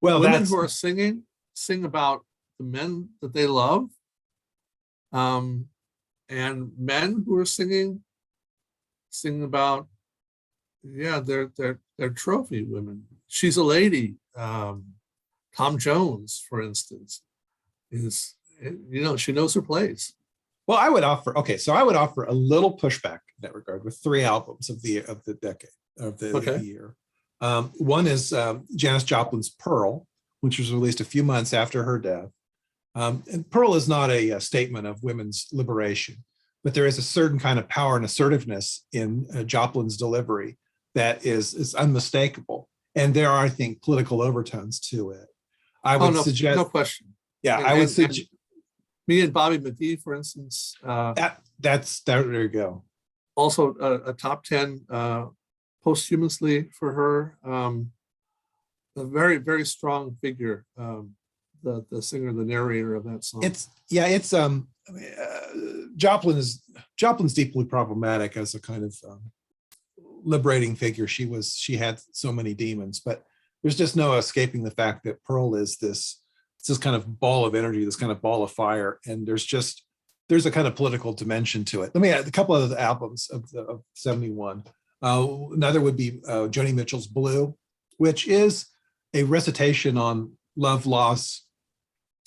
Well, women who are sing about the men that they love, and men who are sing about their trophy women. She's a Lady. Tom Jones, for instance, she knows her place. Well, I would offer a little pushback in that regard with 3 albums of the decade of the year. One is Janice Joplin's Pearl, which was released a few months after her death. And Pearl is not a statement of women's liberation, but there is a certain kind of power and assertiveness in Joplin's delivery that is unmistakable. And there are, I think, political overtones to it. I would suggest, no question. Yeah, I would suggest. Me and Bobby McGee, for instance. There you go. Also, a top 10 posthumously for her. A very, very strong figure. The singer, the narrator of that song. Joplin's deeply problematic as a kind of liberating figure. She had so many demons, but there's just no escaping the fact that Pearl is this kind of ball of energy, this kind of ball of fire, and there's a kind of political dimension to it. Let me add a couple of the albums of 71. Another would be Joni Mitchell's Blue, which is a recitation on love, loss,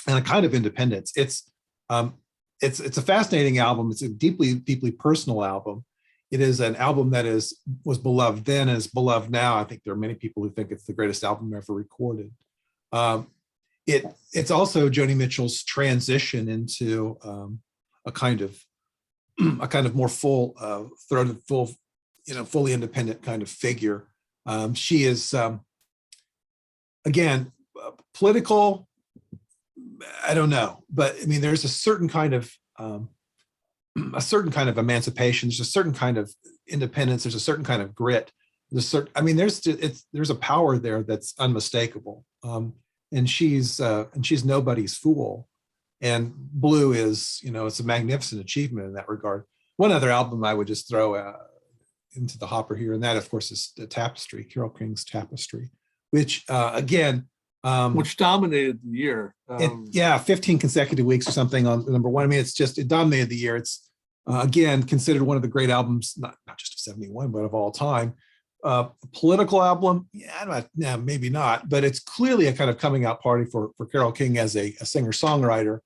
and a kind of independence. It's a fascinating album. It's a deeply, deeply personal album. It is an album that was beloved then and is beloved now. I think there are many people who think it's the greatest album ever recorded. It's also Joni Mitchell's transition into a kind of more full-throated, fully independent kind of figure. She is again political. I don't know, but I mean, there's a certain kind of emancipation. There's a certain kind of independence. There's a certain kind of grit I mean, there's a power there that's unmistakable. And she's nobody's fool. And Blue is, it's a magnificent achievement in that regard. One other album I would just throw into the hopper here, and that, of course, is the Tapestry, Carole King's Tapestry, which again, which dominated the year. 15 consecutive weeks or something on number one. I mean, it dominated the year. It's again considered one of the great albums, not just of 71, but of all time. A political album, maybe not, but it's clearly a kind of coming out party for Carole King as a singer-songwriter.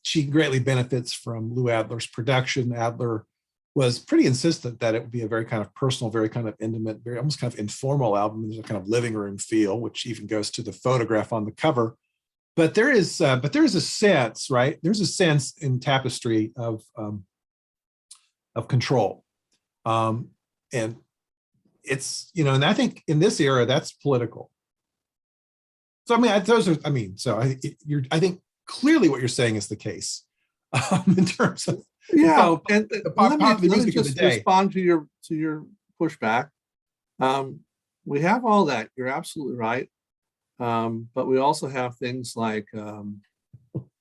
She greatly benefits from Lou Adler's production. Adler was pretty insistent that it would be a very kind of personal, very kind of intimate, very almost kind of informal album. There's a kind of living room feel, which even goes to the photograph on the cover. But there is a sense, right? There's a sense in Tapestry of control, and it's, and I think in this era that's political. So I mean, I think clearly what you're saying is the case in terms of and the pop music of the day. Respond to your pushback. We have all that. You're absolutely right. But we also have things like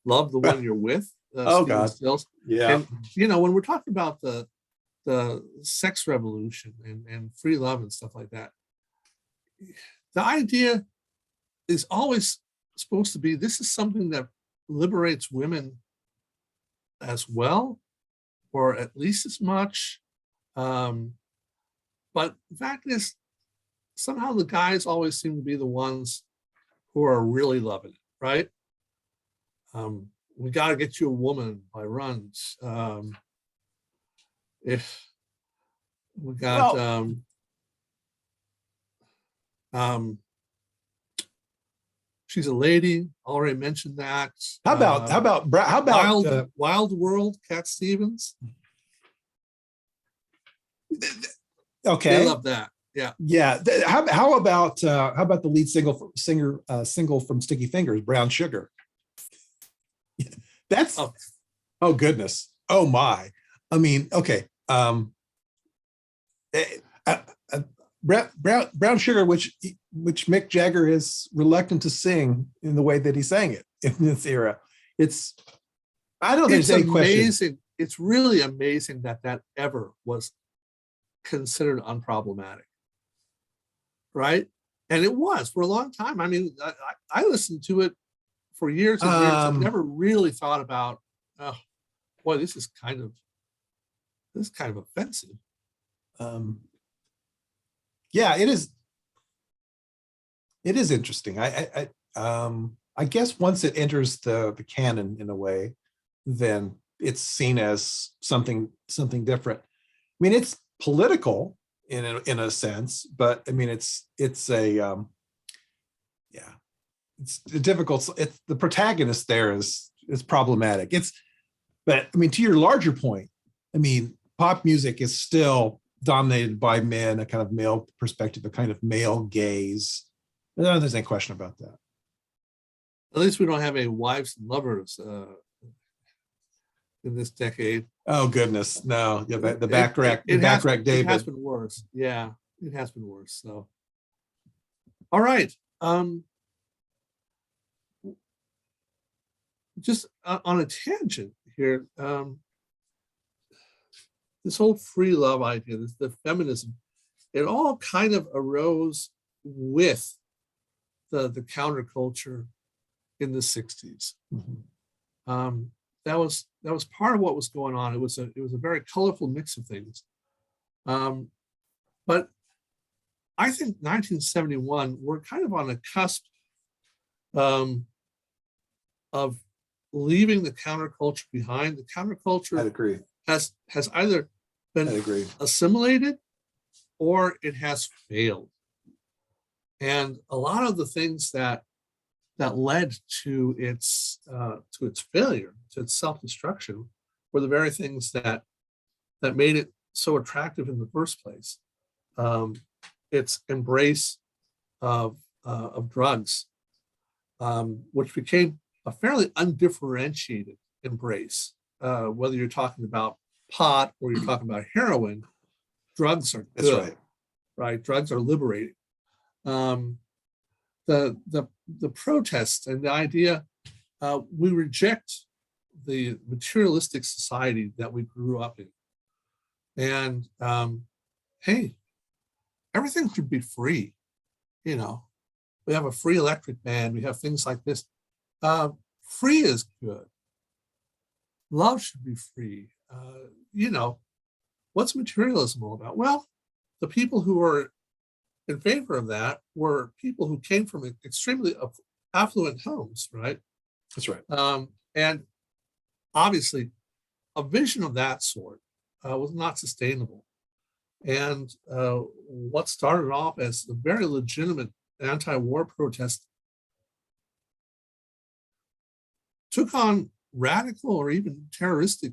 love the one you're with. Oh God, Stills. Yeah. And when we're talking about the sex revolution and free love and stuff like that, the idea is always supposed to be this is something that liberates women as well, or at least as much. But the fact is, somehow the guys always seem to be the ones who are really loving it, right? We got to get you a woman by Runs. If we got She's a Lady, already mentioned that. How about Wild World, Cat Stevens? Okay, they love that. Yeah. How about the lead single from Sticky Fingers, Brown Sugar? That's oh goodness, oh my. I mean, okay. Brown Sugar, which Mick Jagger is reluctant to sing in the way that he sang it in this era. I don't think there's any question. It's really amazing that ever was considered unproblematic, right? And it was for a long time. I mean, I listened to it for years and years. I've never really thought about, oh, boy, this is kind of offensive. Yeah, it is. It is interesting. I guess once it enters the canon in a way, then it's seen as something different. I mean, it's political in a sense, but I mean, it's difficult. It's the protagonist there is problematic. But I mean, to your larger point, I mean, pop music is still dominated by men, a kind of male perspective, a kind of male gaze. I don't think there's any question about that. At least we don't have any wives and lovers in this decade. Oh goodness, no. Yeah, the Backrack David. It has been worse. Yeah, it has been worse. So, all right. Just on a tangent here. This whole free love idea, the feminism, it all kind of arose with the counterculture in the 60s. Mm-hmm. That was part of what was going on. It was a very colorful mix of things. But I think 1971, we're kind of on the cusp of leaving the counterculture behind. The counterculture, I'd agree, has either been assimilated or it has failed. And a lot of the things that led to its failure, to its self-destruction, were the very things that made it so attractive in the first place. Its embrace of drugs, which became a fairly undifferentiated embrace. Whether you're talking about pot or you're talking about heroin, drugs are good. That's right. right? Drugs are liberating. The protests and the idea, we reject the materialistic society that we grew up in. And hey, everything should be free. You know, we have a free electric band, we have things like this. Free is good. Love should be free. You know, what's materialism all about? Well, the people who were in favor of that were people who came from extremely affluent homes, right? That's right. And obviously, a vision of that sort was not sustainable. And what started off as a very legitimate anti-war protest took on radical or even terroristic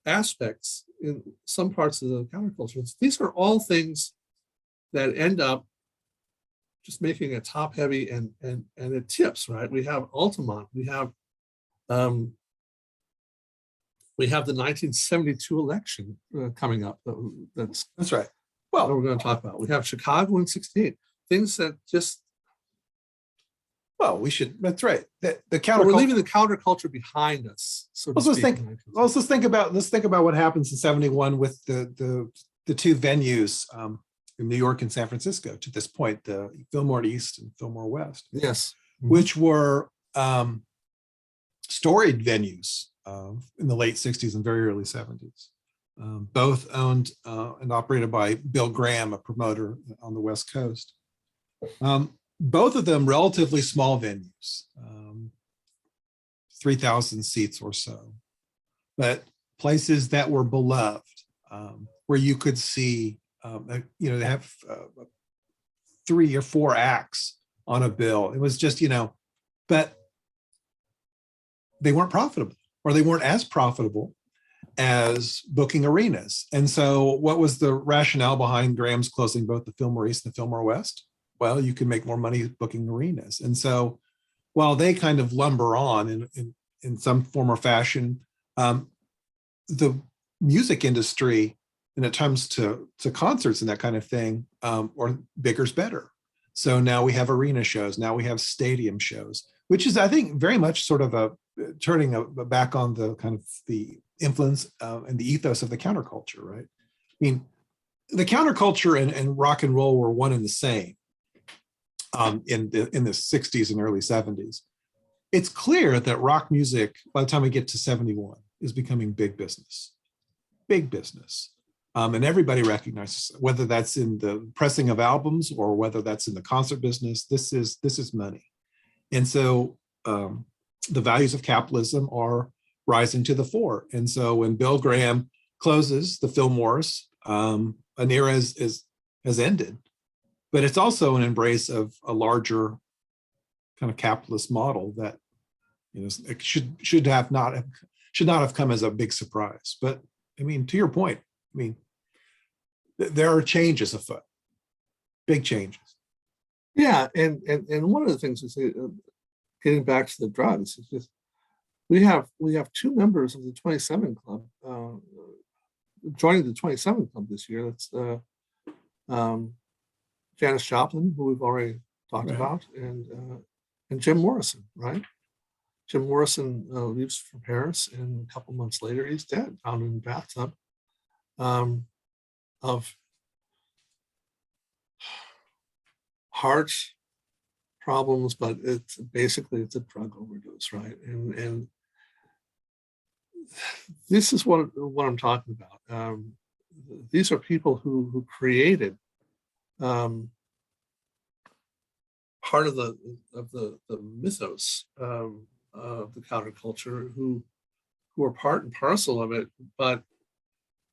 aspects in some parts of the counterculture. These are all things that end up just making it top heavy and it tips, right? We have Altamont, we have the 1972 election coming up. That's right. Well, we're going to talk about. We have Chicago in '68. Things that just. Well, we should. That's right. The we're leaving the counterculture behind us. So let's think about what happens in '71 with the two venues in New York and San Francisco to this point, the Fillmore East and Fillmore West. Yes, which were storied venues in the late '60s and very early '70s. Both owned and operated by Bill Graham, a promoter on the West Coast. Both of them relatively small venues, 3,000 seats or so, but places that were beloved, where you could see, they have 3 or 4 acts on a bill. It was just, but they weren't profitable, or they weren't as profitable as booking arenas. And so what was the rationale behind Graham's closing both the Fillmore East and the Fillmore West? Well, you can make more money booking arenas. And so while they kind of lumber on in some form or fashion, the music industry, when it comes to concerts and that kind of thing, or bigger's better. So now we have arena shows, now we have stadium shows, which is, I think, very much sort of turning back on the kind of the influence and the ethos of the counterculture, right? I mean, the counterculture and rock and roll were one and the same in the 60s and early 70s. It's clear that rock music, by the time we get to 71, is becoming big business. And everybody recognizes, whether that's in the pressing of albums or whether that's in the concert business, this is money. And so the values of capitalism are rising to the fore. And so when Bill Graham closes the Fillmores, an era has ended, but it's also an embrace of a larger kind of capitalist model that it should not have come as a big surprise. But I mean, to your point, I mean, there are changes afoot, big changes. Yeah, and one of the things we say, getting back to the drugs, is just we have 2 members of the 27 Club joining the 27 Club this year. That's Janice Joplin, who we've already talked about, and Jim Morrison, right? Jim Morrison leaves for Paris, and a couple months later, he's dead, found in the bathtub of heart problems, but it's a drug overdose, right? And this is what I'm talking about. These are people who created part of the mythos of the counterculture, who are part and parcel of it. But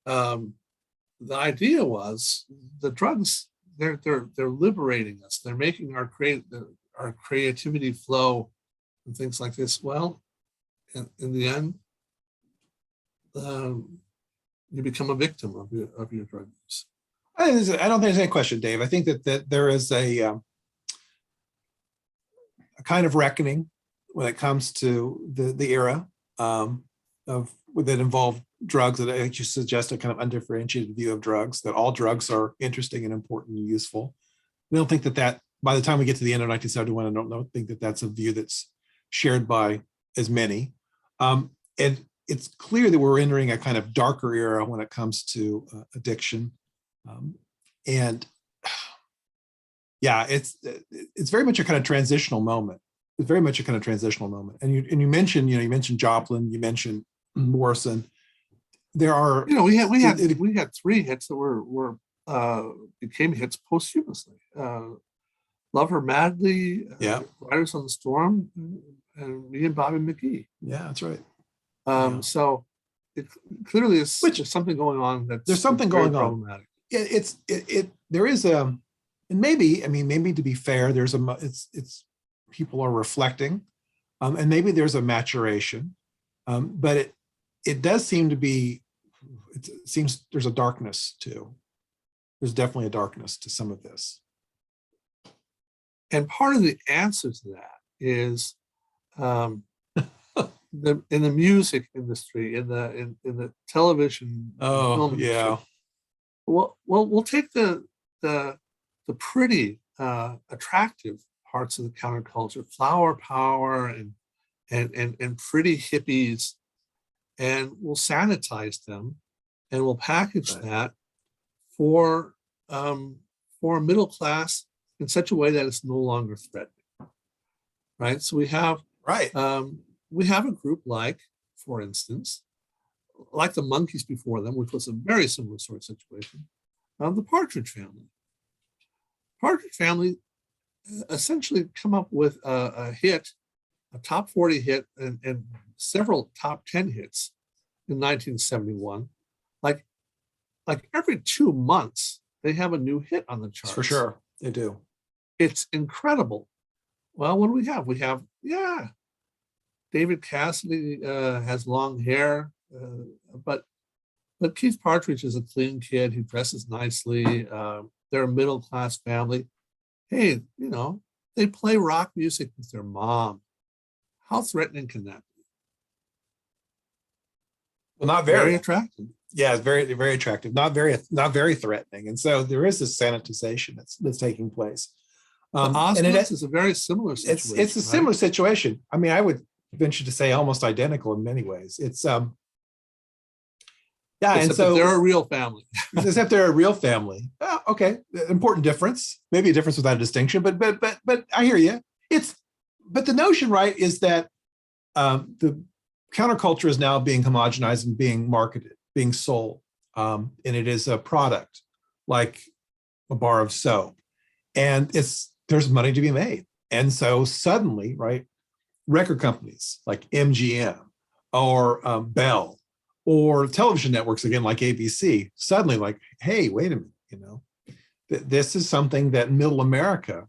the idea was the drugs, they're liberating us. They're making our creativity flow and things like this. Well, in the end, you become a victim of your drug use. I don't think there's any question, Dave. I think that there is a kind of reckoning when it comes to the era. that involve drugs, that I think you suggest a kind of undifferentiated view of drugs, that all drugs are interesting and important and useful. We don't think that by the time we get to the end of 1971, I don't think that that's a view that's shared by as many. And it's clear that we're entering a kind of darker era when it comes to addiction. And yeah, it's very much a kind of transitional moment. It's very much a kind of transitional moment. And you mentioned Joplin, you mentioned Morrison. There are, we had 3 hits that were became hits posthumously. Love Her Madly, Riders on the Storm, and Me and Bobby McGee. Yeah, that's right. So it clearly is there's something going on. There's something going on. There is and maybe to be fair, it's people are reflecting, and maybe there's a maturation, but it does seem to be. It seems there's a darkness too. There's definitely a darkness to some of this. And part of the answer to that is in the music industry, in the television. Film industry. Well, we'll take the pretty attractive parts of the counterculture, flower power and pretty hippies, and we'll sanitize them, and we'll package that for a middle class in such a way that it's no longer threatening, right? So we have a group like, for instance, like the Monkees before them, which was a very similar sort of situation, the Partridge Family. Partridge Family essentially come up with a hit, a top 40 hit, and several top 10 hits in 1971. Like every 2 months, they have a new hit on the charts. For sure, they do. It's incredible. Well, what do we have? We have, David Cassidy has long hair, but Keith Partridge is a clean kid who dresses nicely. They're a middle-class family. Hey, they play rock music with their mom. How threatening can that be? Well, not very attractive. Yeah, it's very, very attractive. Not very threatening. And so there is this sanitization that's taking place. Osmonds is a very similar situation. It's a similar situation. I mean, I would venture to say almost identical in many ways. It's and so they're a real family. Except they're a real family. Okay, important difference. Maybe a difference without a distinction. But I hear you. But the notion, right, is that the counterculture is now being homogenized and being marketed, being sold, and it is a product like a bar of soap, and there's money to be made. And so suddenly, right, record companies like MGM or Bell or television networks, again, like ABC, suddenly like, hey, wait a minute, this is something that middle America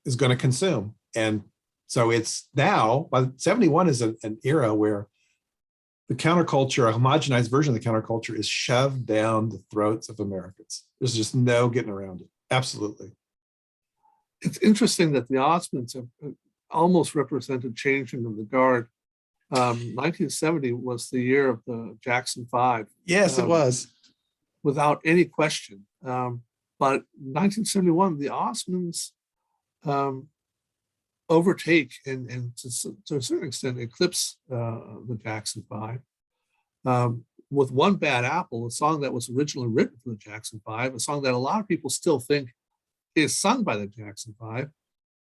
is going to consume. And so it's now, by 71 is an era where the counterculture, a homogenized version of the counterculture, is shoved down the throats of Americans. There's just no getting around it. Absolutely. It's interesting that the Osmonds have almost represented changing of the guard. 1970 was the year of the Jackson 5. Yes, it was. Without any question. But 1971, the Osmonds overtake and to a certain extent eclipse the Jackson 5 with One Bad Apple, a song that was originally written for the Jackson 5, a song that a lot of people still think is sung by the Jackson 5.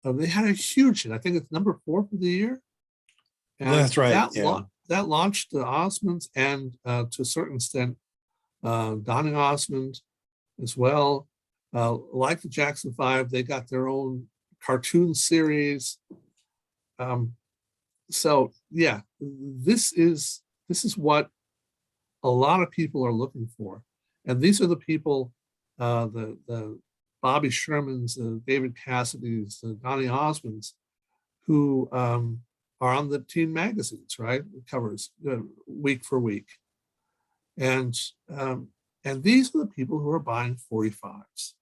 They had a huge hit. I think it's number 4 for the year. And that's right. That launched the Osmonds and to a certain extent Donny Osmond as well. Like the Jackson 5, they got their own cartoon series. So yeah, this is what a lot of people are looking for, and these are the people, the Bobby Shermans, the David Cassidys, the Donny Osmonds, who are on the teen magazines, right? The covers week for week, and these are the people who are buying 45s.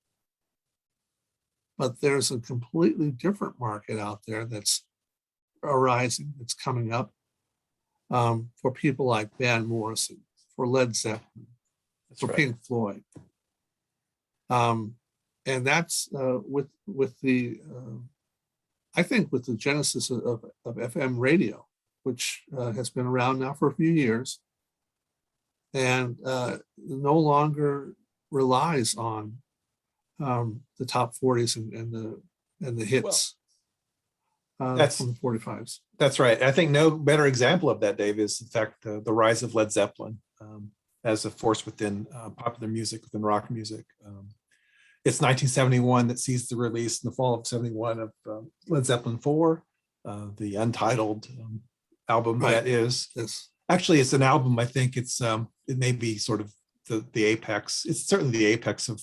But there's a completely different market out there that's arising, that's coming up. for people like Van Morrison, for Led Zeppelin, That's for right. Pink Floyd. And that's with the, I think with the genesis of FM radio, which has been around now for a few years, and no longer relies on the top 40s and the hits from the 45s. That's right. I think no better example of that, Dave, is in fact the rise of Led Zeppelin as a force within popular music, within rock music. It's 1971 that sees the release in the fall of 71 of Led Zeppelin 4, the Untitled album that is. Yes. Actually, it's an album. I think it may be sort of the apex. It's certainly the apex of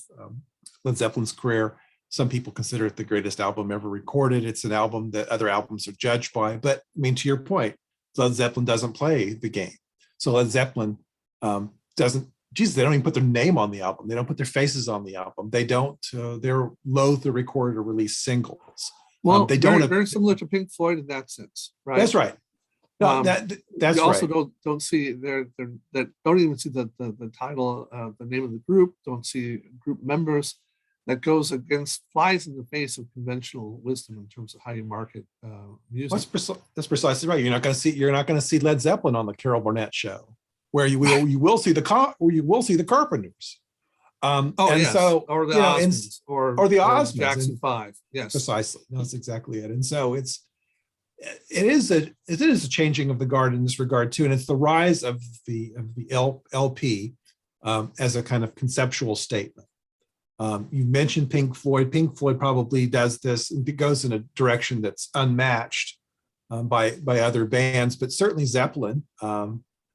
Led Zeppelin's career. Some people consider it the greatest album ever recorded. It's an album that other albums are judged by. But I mean, to your point, Led Zeppelin doesn't play the game. So Led Zeppelin doesn't. Geez, they don't even put their name on the album. They don't put their faces on the album. They don't. They're loath to record or release singles. Well, they don't. Very similar to Pink Floyd in that sense, right? That's right. No, that's you also right. don't see that don't even see the title, the name of the group. Don't see group members. That goes against, flies in the face of conventional wisdom in terms of how you market music. That's precisely right. You're not going to see Led Zeppelin on the Carol Burnett show, where you will see the Carpenters. Or the Osmonds, or the Osmonds, Jackson 5. Yes, precisely. That's exactly it. And so it is a changing of the guard in this regard too, and it's the rise of the LP as a kind of conceptual statement. You mentioned Pink Floyd. Pink Floyd probably does this. It goes in a direction that's unmatched by other bands, but certainly Zeppelin. I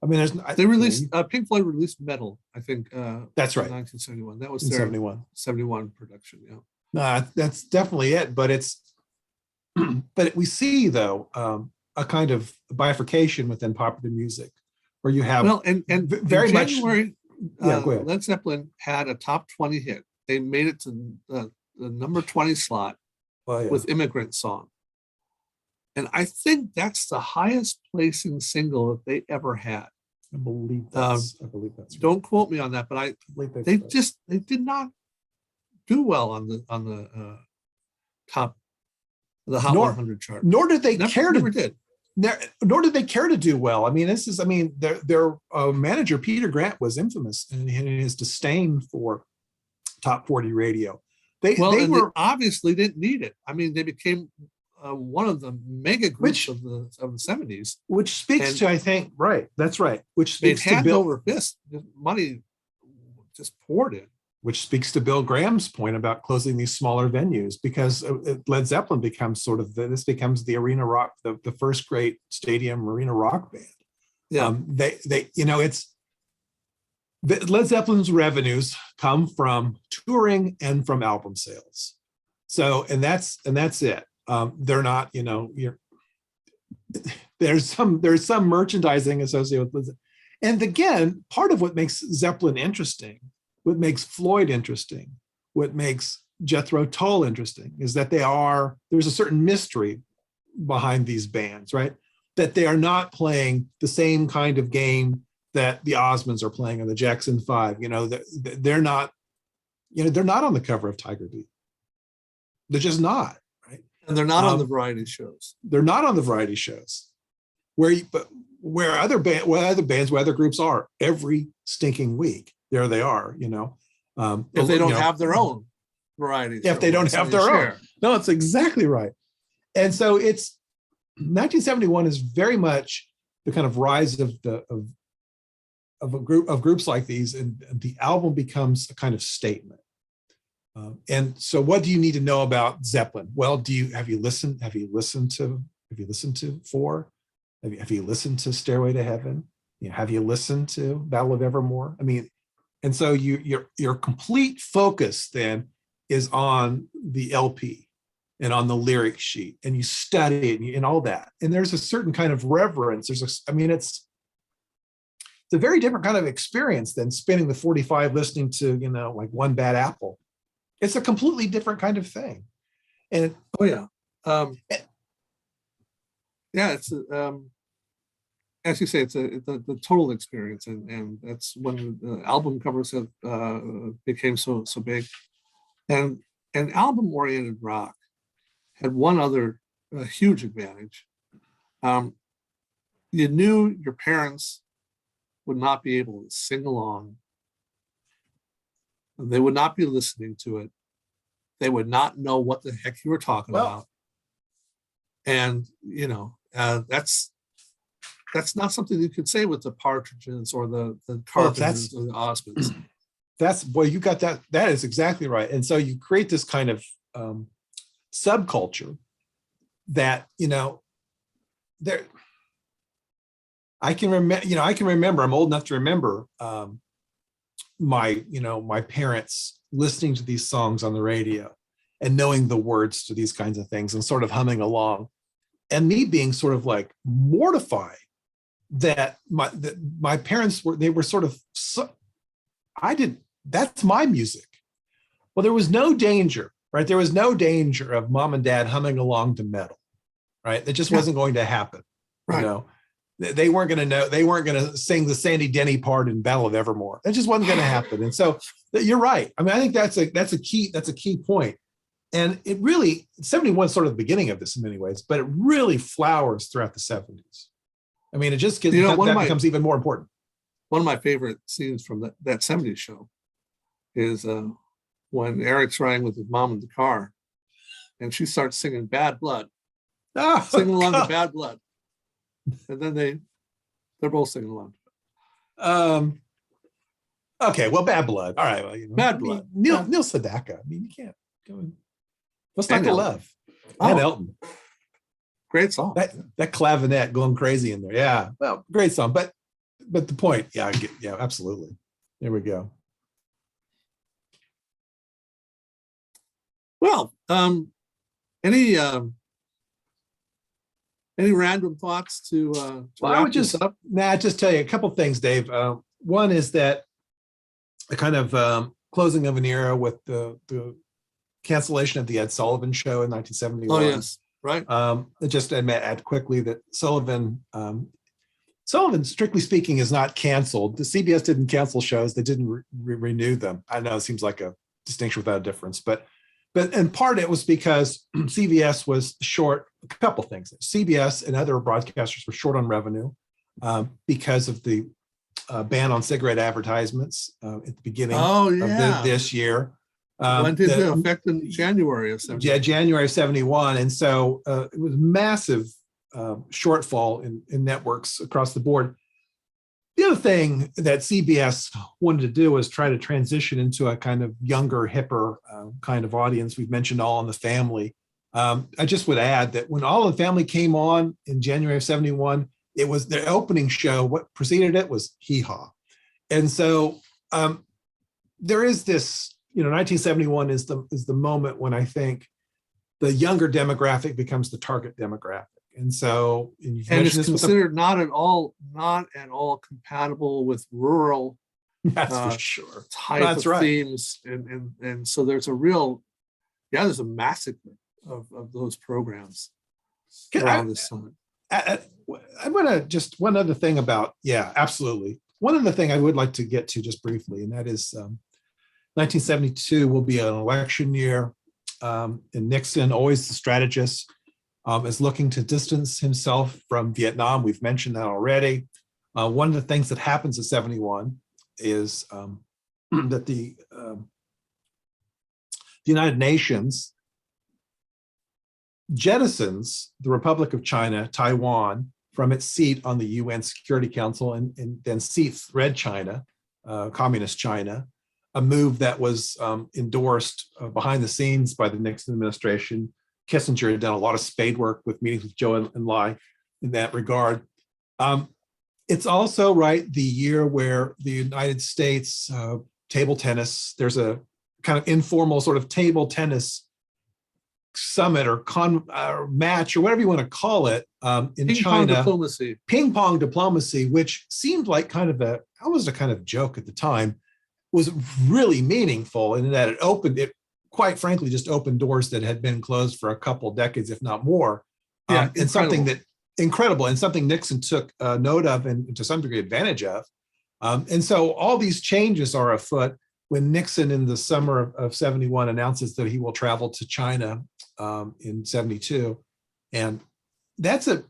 mean, they released Pink Floyd released Metal. I think that's right. 1971. That was their 71 production. Yeah, that's definitely it. But but we see though a kind of bifurcation within popular music, where you have and very in much. January, Go ahead. Led Zeppelin had a top 20 hit. They made it to the number 20 slot with Immigrant Song. And I think that's the highest placing single that they ever had. I believe that's don't quote me on that, but they did not do well on the top of the Hot 100 chart. Nor did they never did. Nor did they care to do well. I mean, their manager Peter Grant was infamous in his disdain for top 40 radio. They obviously didn't need it. I mean, they became one of the mega groups of the 70s, which speaks to, I think, right. That's right. Which speaks to Bill over fist. Money just poured in. Which speaks to Bill Graham's point about closing these smaller venues, because Led Zeppelin becomes this becomes the arena rock, the first great stadium arena rock band. Yeah, Led Zeppelin's revenues come from touring and from album sales. So, and that's it. They're not, there's some merchandising associated with it. And again, part of what makes Zeppelin interesting, what makes Floyd interesting, what makes Jethro Tull interesting, is that there's a certain mystery behind these bands, right? That they are not playing the same kind of game that the Osmonds are playing or the Jackson 5. They're not on the cover of Tiger Beat. They're just not, right? And they're not on the variety shows. They're not on the variety shows where other groups are every stinking week. There they are, if they don't have their own variety. If they don't have their own. No, it's exactly right. And so it's 1971 is very much the kind of rise of groups like these, and the album becomes a kind of statement. And so, what do you need to know about Zeppelin? Well, have you listened to Four? Have you listened to Stairway to Heaven? Have you listened to Battle of Evermore? I mean, and so your complete focus then is on the LP and on the lyric sheet, and you study it and all that. And there's a certain kind of reverence. It's a very different kind of experience than spinning the 45 listening to, like One Bad Apple. It's a completely different kind of thing. And it's as you say, it's the total experience, and that's when the album covers have became so big. And album-oriented rock had one other huge advantage. You knew your parents would not be able to sing along. They would not be listening to it. They would not know what the heck you were talking about. And that's not something you could say with the Partridges or the Carpenters or the Osmonds. You got that. That is exactly right. And so you create this kind of subculture that, there. I can remember, I'm old enough to remember my parents listening to these songs on the radio and knowing the words to these kinds of things and sort of humming along, and me being sort of like mortified that my parents were sort of, that's my music. Well, there was no danger, right? There was no danger of mom and dad humming along to metal, right? That just wasn't going to happen. Right. They weren't going to know, they weren't going to sing the Sandy Denny part in Battle of Evermore. That just wasn't going to happen. And so you're right. I mean, I think that's a key point. And it really, 71 is sort of the beginning of this in many ways, but it really flowers throughout the 70s. I mean, it just gets, becomes even more important. One of my favorite scenes from that 70s show is when Eric's riding with his mom in the car and she starts singing Bad Blood, singing along to Bad Blood. And then they're both singing along. Okay, well, Bad Blood. All right, well, Bad Blood. Neil Sedaka. I mean, you can't go in. What's not to love? And Elton. Great song. That clavinet going crazy in there. Yeah, well, great song. But the point, absolutely. There we go. Well, any random thoughts to well, I would just tell you a couple things, Dave. One is that a kind of closing of an era with the cancellation of the Ed Sullivan Show in 1971. Oh yes, right. Just add quickly that Sullivan, strictly speaking, is not canceled. The CBS didn't cancel shows; they didn't renew them. I know it seems like a distinction without a difference, but in part it was because CBS was short a couple things. CBS and other broadcasters were short on revenue because of the ban on cigarette advertisements at the beginning of this year. Went into effect in January of 71. Yeah, January of 71. And so it was massive shortfall in networks across the board. The other thing that CBS wanted to do was try to transition into a kind of younger, hipper kind of audience. We've mentioned All in the Family. I just would add that when All in the Family came on in January of 71, it was their opening show. What preceded it was Hee Haw. And so there is this, 1971 is the moment when I think the younger demographic becomes the target demographic. And so, and it's considered not at all compatible with rural that's for sure type of themes, and so there's a massacre of those programs around this time. I'm gonna just one other thing about absolutely. One other thing I would like to get to just briefly, and that is 1972 will be an election year, and Nixon, always the strategist, is looking to distance himself from Vietnam. We've mentioned that already. One of the things that happens in 71 is that the United Nations jettisons the Republic of China, Taiwan, from its seat on the UN Security Council and then seats Red China, Communist China, a move that was endorsed behind the scenes by the Nixon administration. Kissinger had done a lot of spade work with meetings with Zhou Enlai in that regard. It's also the year where the United States table tennis, there's a kind of informal sort of table tennis summit or match or whatever you want to call it in China. Ping pong diplomacy, which seemed like kind of almost a kind of joke at the time, was really meaningful in that it quite frankly just opened doors that had been closed for a couple decades, if not more. And something that incredible, and something Nixon took note of and to some degree advantage of. And so all these changes are afoot when Nixon in the summer of 71 announces that he will travel to China in 72. And it's a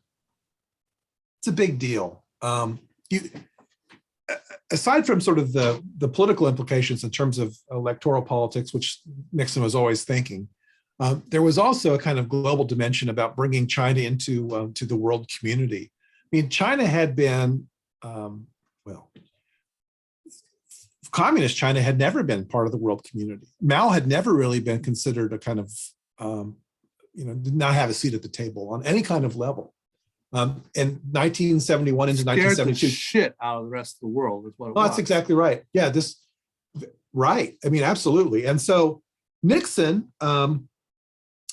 big deal. Aside from sort of the political implications in terms of electoral politics, which Nixon was always thinking, there was also a kind of global dimension about bringing China into to the world community. I mean, China had been, communist China had never been part of the world community. Mao had never really been considered a kind of, did not have a seat at the table on any kind of level. In 1971 into 1972, shit out of the rest of the world is what it was. That's exactly right. Yeah, right. I mean, absolutely. And so Nixon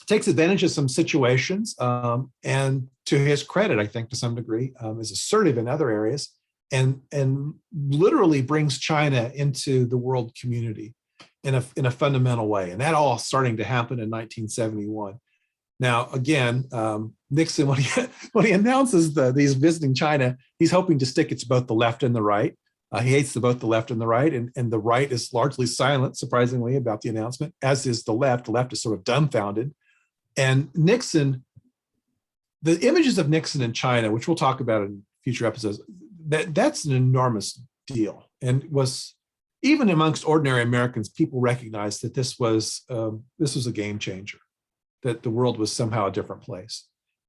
takes advantage of some situations, and to his credit, I think to some degree, is assertive in other areas, and literally brings China into the world community in a fundamental way. And that all starting to happen in 1971. Now, again, Nixon, when he announces he's visiting China, he's hoping to stick it to both the left and the right. He hates both the left and the right, and the right is largely silent, surprisingly, about the announcement, as is the left. The left is sort of dumbfounded. And Nixon, the images of Nixon in China, which we'll talk about in future episodes, that's an enormous deal, and was even amongst ordinary Americans, people recognized that this was a game changer, that the world was somehow a different place.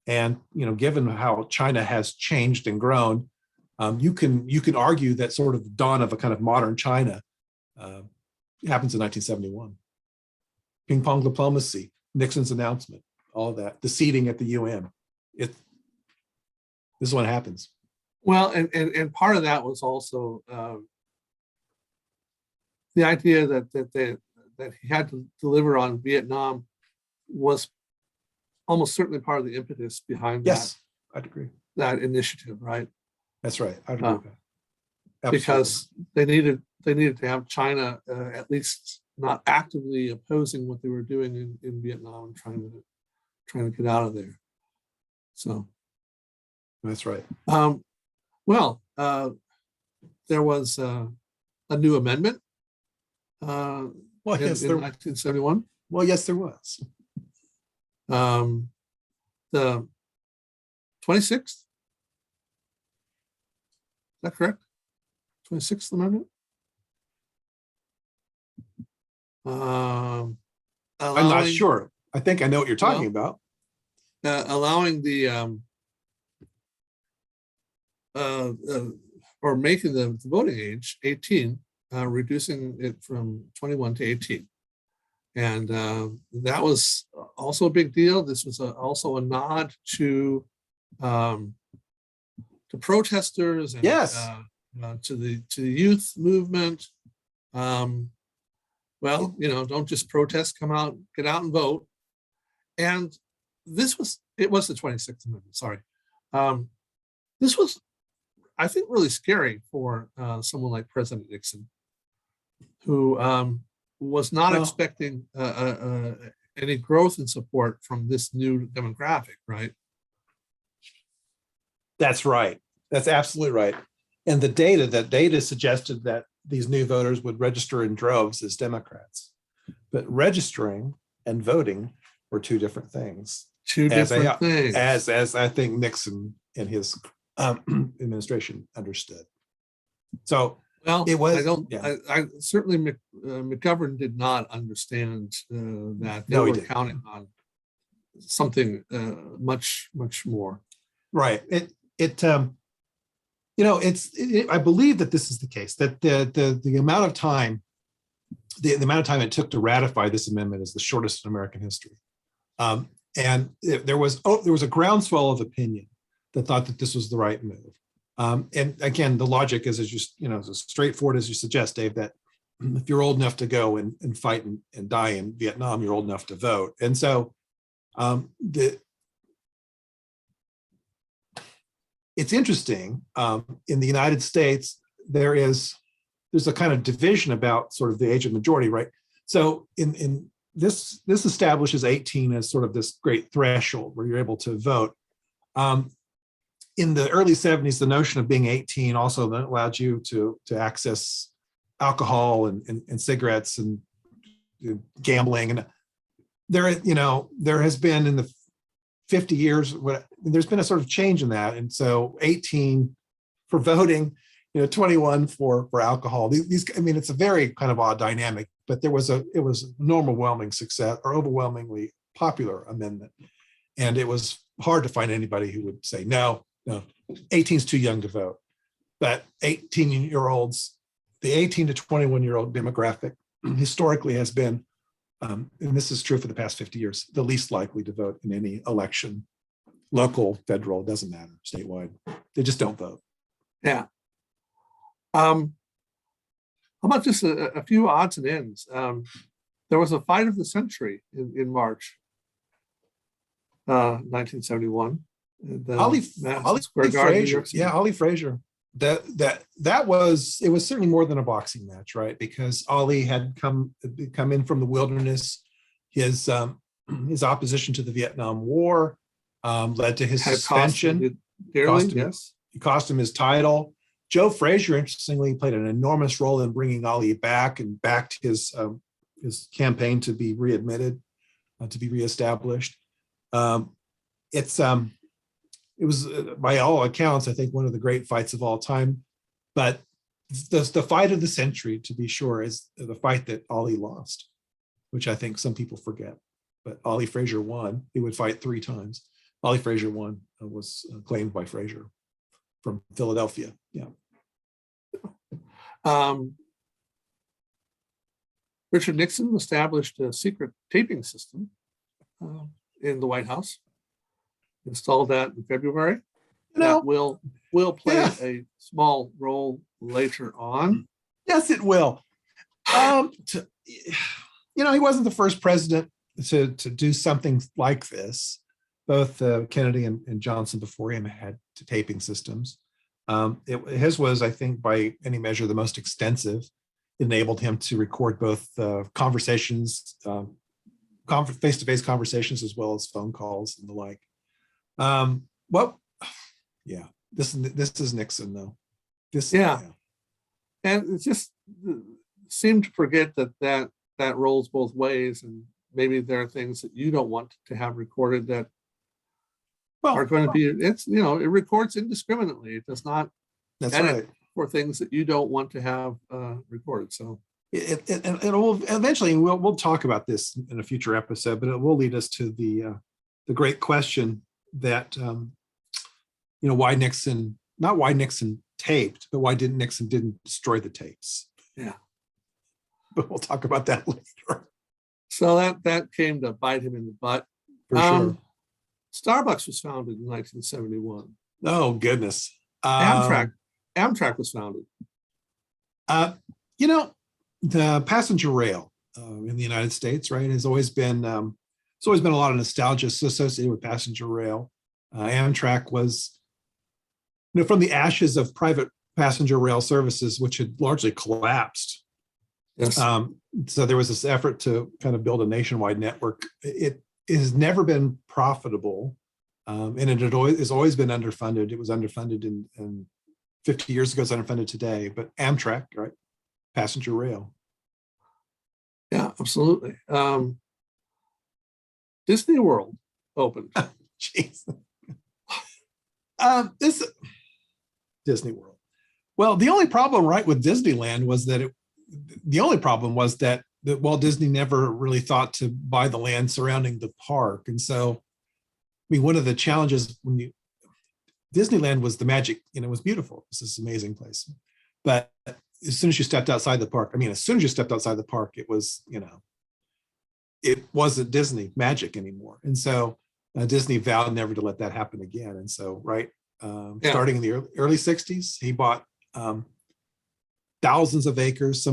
And given how China has changed and grown, you can argue that sort of dawn of a kind of modern China happens in 1971. Ping pong diplomacy, Nixon's announcement, all that, the seating at the UN. This is what happens. Well, and part of that was also the idea that he had to deliver on Vietnam was almost certainly part of the impetus behind yes, I'd agree. That initiative, right? That's right. I'd agree with that. Absolutely. Because they needed to have China at least not actively opposing what they were doing in Vietnam and trying to get out of there. So that's right. There was a new amendment in 1971. Well, yes, there was. The 26th, is that correct? 26th Amendment? I'm not sure. I think I know what you're talking about. Allowing or making the voting age 18, reducing it from 21 to 18. And that was also a big deal. This was also a nod to protesters and yes. To the youth movement. Don't just protest, come out, get out and vote. And it was the 26th Amendment, sorry. This was, I think, really scary for someone like President Nixon, who was not expecting any growth in support from this new demographic, right? That's right. That's absolutely right. And the data suggested that these new voters would register in droves as Democrats. But registering and voting were two different things. Things. As I think Nixon and his administration understood. So it was. I certainly McGovern did not understand that they were counting on something much more. Right. I believe that this is the case, that the amount of time, the amount of time it took to ratify this amendment is the shortest in American history. And there was a groundswell of opinion that thought that this was the right move. And again, the logic is as straightforward as you suggest, Dave, that if you're old enough to go and fight and die in Vietnam, you're old enough to vote. And so it's interesting. In the United States, there's a kind of division about sort of the age of majority, right? So in this establishes 18 as sort of this great threshold where you're able to vote. in the early 70s, the notion of being 18 also allowed you to access alcohol and cigarettes and gambling. And there has been in the 50 years, there's been a sort of change in that. And so 18 for voting, 21 for alcohol. These, it's a very kind of odd dynamic, but it was an overwhelming success or overwhelmingly popular amendment. And it was hard to find anybody who would say, no, 18 is too young to vote. But 18-year-olds, the 18 to 21-year-old demographic historically has been, and this is true for the past 50 years, the least likely to vote in any election, local, federal, doesn't matter, statewide. They just don't vote. Yeah. How about just a few odds and ends? There was a fight of the century in March 1971. Ollie Frazier. Yeah, Ollie Frazier. It was certainly more than a boxing match, right? Because Ollie had come in from the wilderness. His opposition to the Vietnam War led to his suspension. It cost him his title. Joe Frazier, interestingly, played an enormous role in bringing Ollie back and backed his campaign to be readmitted, to be reestablished. It was, by all accounts, I think one of the great fights of all time. But the fight of the century, to be sure, is the fight that Ollie lost, which I think some people forget. But Ollie Frazier won. He would fight 3 times. Ollie Frazier won, was claimed by Frazier from Philadelphia. Yeah. Richard Nixon established a secret taping system in the White House. Installed that in February. That will play a small role later on. Yes, it will. He wasn't the first president to do something like this. Both Kennedy and Johnson before him had taping systems. His was, I think, by any measure, the most extensive. It enabled him to record both conversations, face-to-face conversations, as well as phone calls and the like. This is Nixon, though. And it just seemed to forget that rolls both ways, and maybe there are things that you don't want to have recorded that are going to be. It records indiscriminately. It does not edit for things that you don't want to have recorded. So it will eventually. We'll talk about this in a future episode, but it will lead us to the great question that why Nixon taped, but why Nixon didn't destroy the tapes. Yeah, but we'll talk about that later. So that came to bite him in the butt. For sure. Starbucks was founded in 1971. Oh goodness. Amtrak was founded. The passenger rail in the United States, right, has always been it's always been a lot of nostalgia associated with passenger rail. Amtrak was, from the ashes of private passenger rail services, which had largely collapsed. Yes. So there was this effort to kind of build a nationwide network. It has never been profitable, and it has always been underfunded. It was underfunded in 50 years ago. It's underfunded today. But Amtrak, right, passenger rail. Yeah, absolutely. Disney World opened. Jeez. This Disney World. Well, the only problem, right, with Disneyland was that Walt Disney never really thought to buy the land surrounding the park. And so, one of the challenges Disneyland was the magic, it was beautiful. It's this amazing place. But as soon as you stepped outside the park, it was, it wasn't Disney magic anymore. And so Disney vowed never to let that happen again. And so, starting in the early 60s, he bought thousands of acres,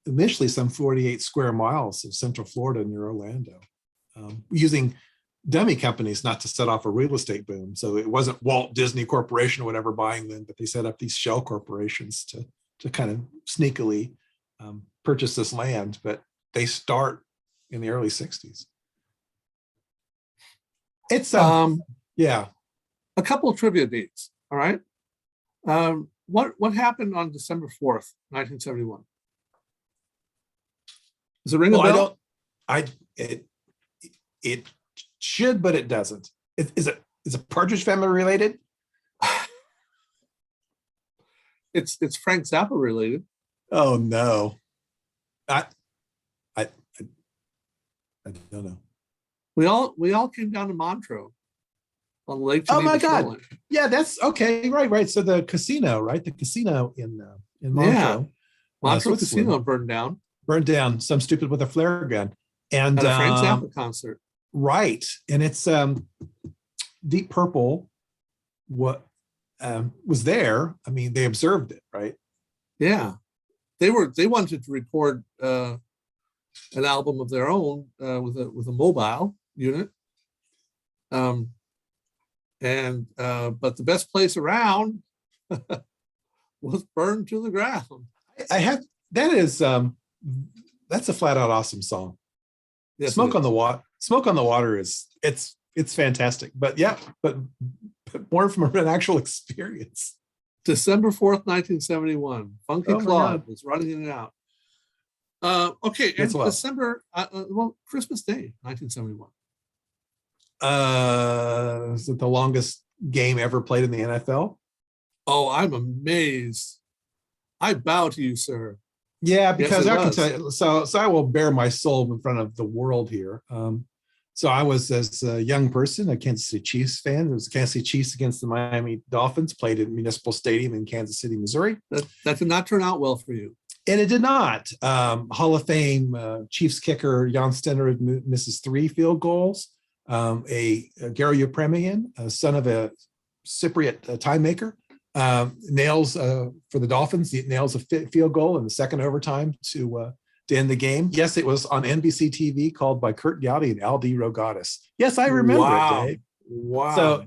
initially some 48 square miles of Central Florida near Orlando, using dummy companies not to set off a real estate boom. So it wasn't Walt Disney Corporation or whatever buying them, but they set up these shell corporations to kind of sneakily purchase this land. But they start in the early 60s. It's A couple of trivia dates. All right. What happened on December 4th, 1971? Does it ring a bell? It should, but it doesn't. Is it Partridge Family related? It's Frank Zappa related. Oh no. I don't know. We all came down to Montreux on Lake Oh my Geneva God. shoreline. Yeah, that's okay. Right. So the casino, right? The casino in Montreux. Yeah. Montreux Switzerland, Casino burned down burned down. Some stupid with a flare gun. And at a Frank Zappa concert. right. And it's Deep Purple was there. I mean, they observed it, right? Yeah. They wanted to record an album of their own with a mobile unit. But the best place around was burned to the ground. That's a flat out awesome song. Yes, Smoke on the Water is it's fantastic. But yeah, but born from an actual experience. December 4th, 1971. Funky Oh my Claude God. was running in and out. Okay, and Guess what? December, Christmas Day, 1971. Is it the longest game ever played in the NFL? Oh, I'm amazed. I bow to you, sir. Yeah, because Yes, it I can was. tell you, so I will bare my soul in front of the world here. So I was, as a young person, a Kansas City Chiefs fan. It was the Kansas City Chiefs against the Miami Dolphins, played at Municipal Stadium in Kansas City, Missouri. That did not turn out well for you. And it did not. Hall of Fame Chiefs kicker Jan Stenner misses 3 field goals. Gary Yepremian, son of a Cypriot time maker, nails for the Dolphins. He nails a field goal in the second overtime to end the game. Yes, it was on NBC TV, called by Kurt Gowdy and Al D. Rogatis. Yes, I remember Wow. it, Dave. Wow.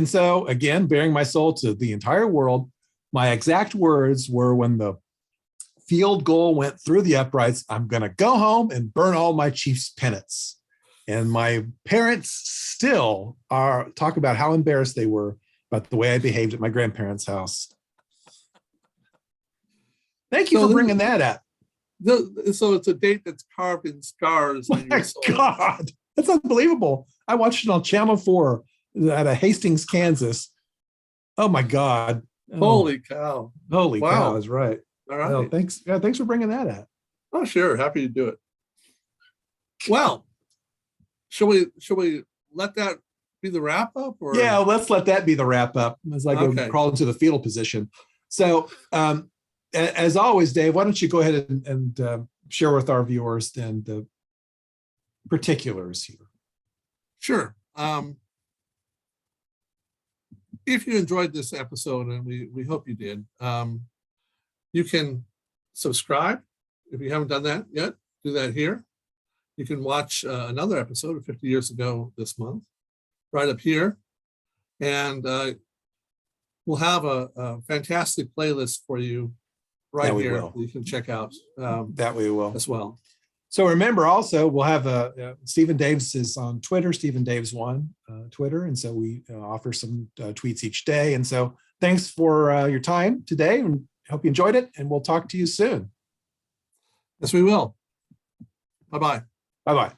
So again, bearing my soul to the entire world, my exact words were, when the field goal went through the uprights, I'm going to go home and burn all my Chiefs pennants. And my parents still talk about how embarrassed they were about the way I behaved at my grandparents' house. Thank you for bringing that up. So it's a date that's carved in scars. Oh in my your soul. God, that's unbelievable. I watched it on Channel 4 at Hastings, Kansas. Oh my God. Holy cow. Holy Wow. cow is right. All right. Well, thanks. Yeah, thanks for bringing that up. Oh, sure. Happy to do it. Well, shall we let that be the wrap up? Or Yeah, let's let that be the wrap up as I go crawl into the fetal position. So, as always, Dave, why don't you go ahead and share with our viewers then the particulars here? Sure. If you enjoyed this episode, and we hope you did, you can subscribe. If you haven't done that yet, do that here. You can watch another episode of 50 Years Ago this month, right up here. And we'll have a fantastic playlist for you right here that you can check out that we will as well. So remember, also, we'll have Stephen Daves is on Twitter, Stephen Daves1 Twitter. And so we offer some tweets each day. And so thanks for your time today, and hope you enjoyed it. And we'll talk to you soon. Yes, we will. Bye-bye. Bye-bye.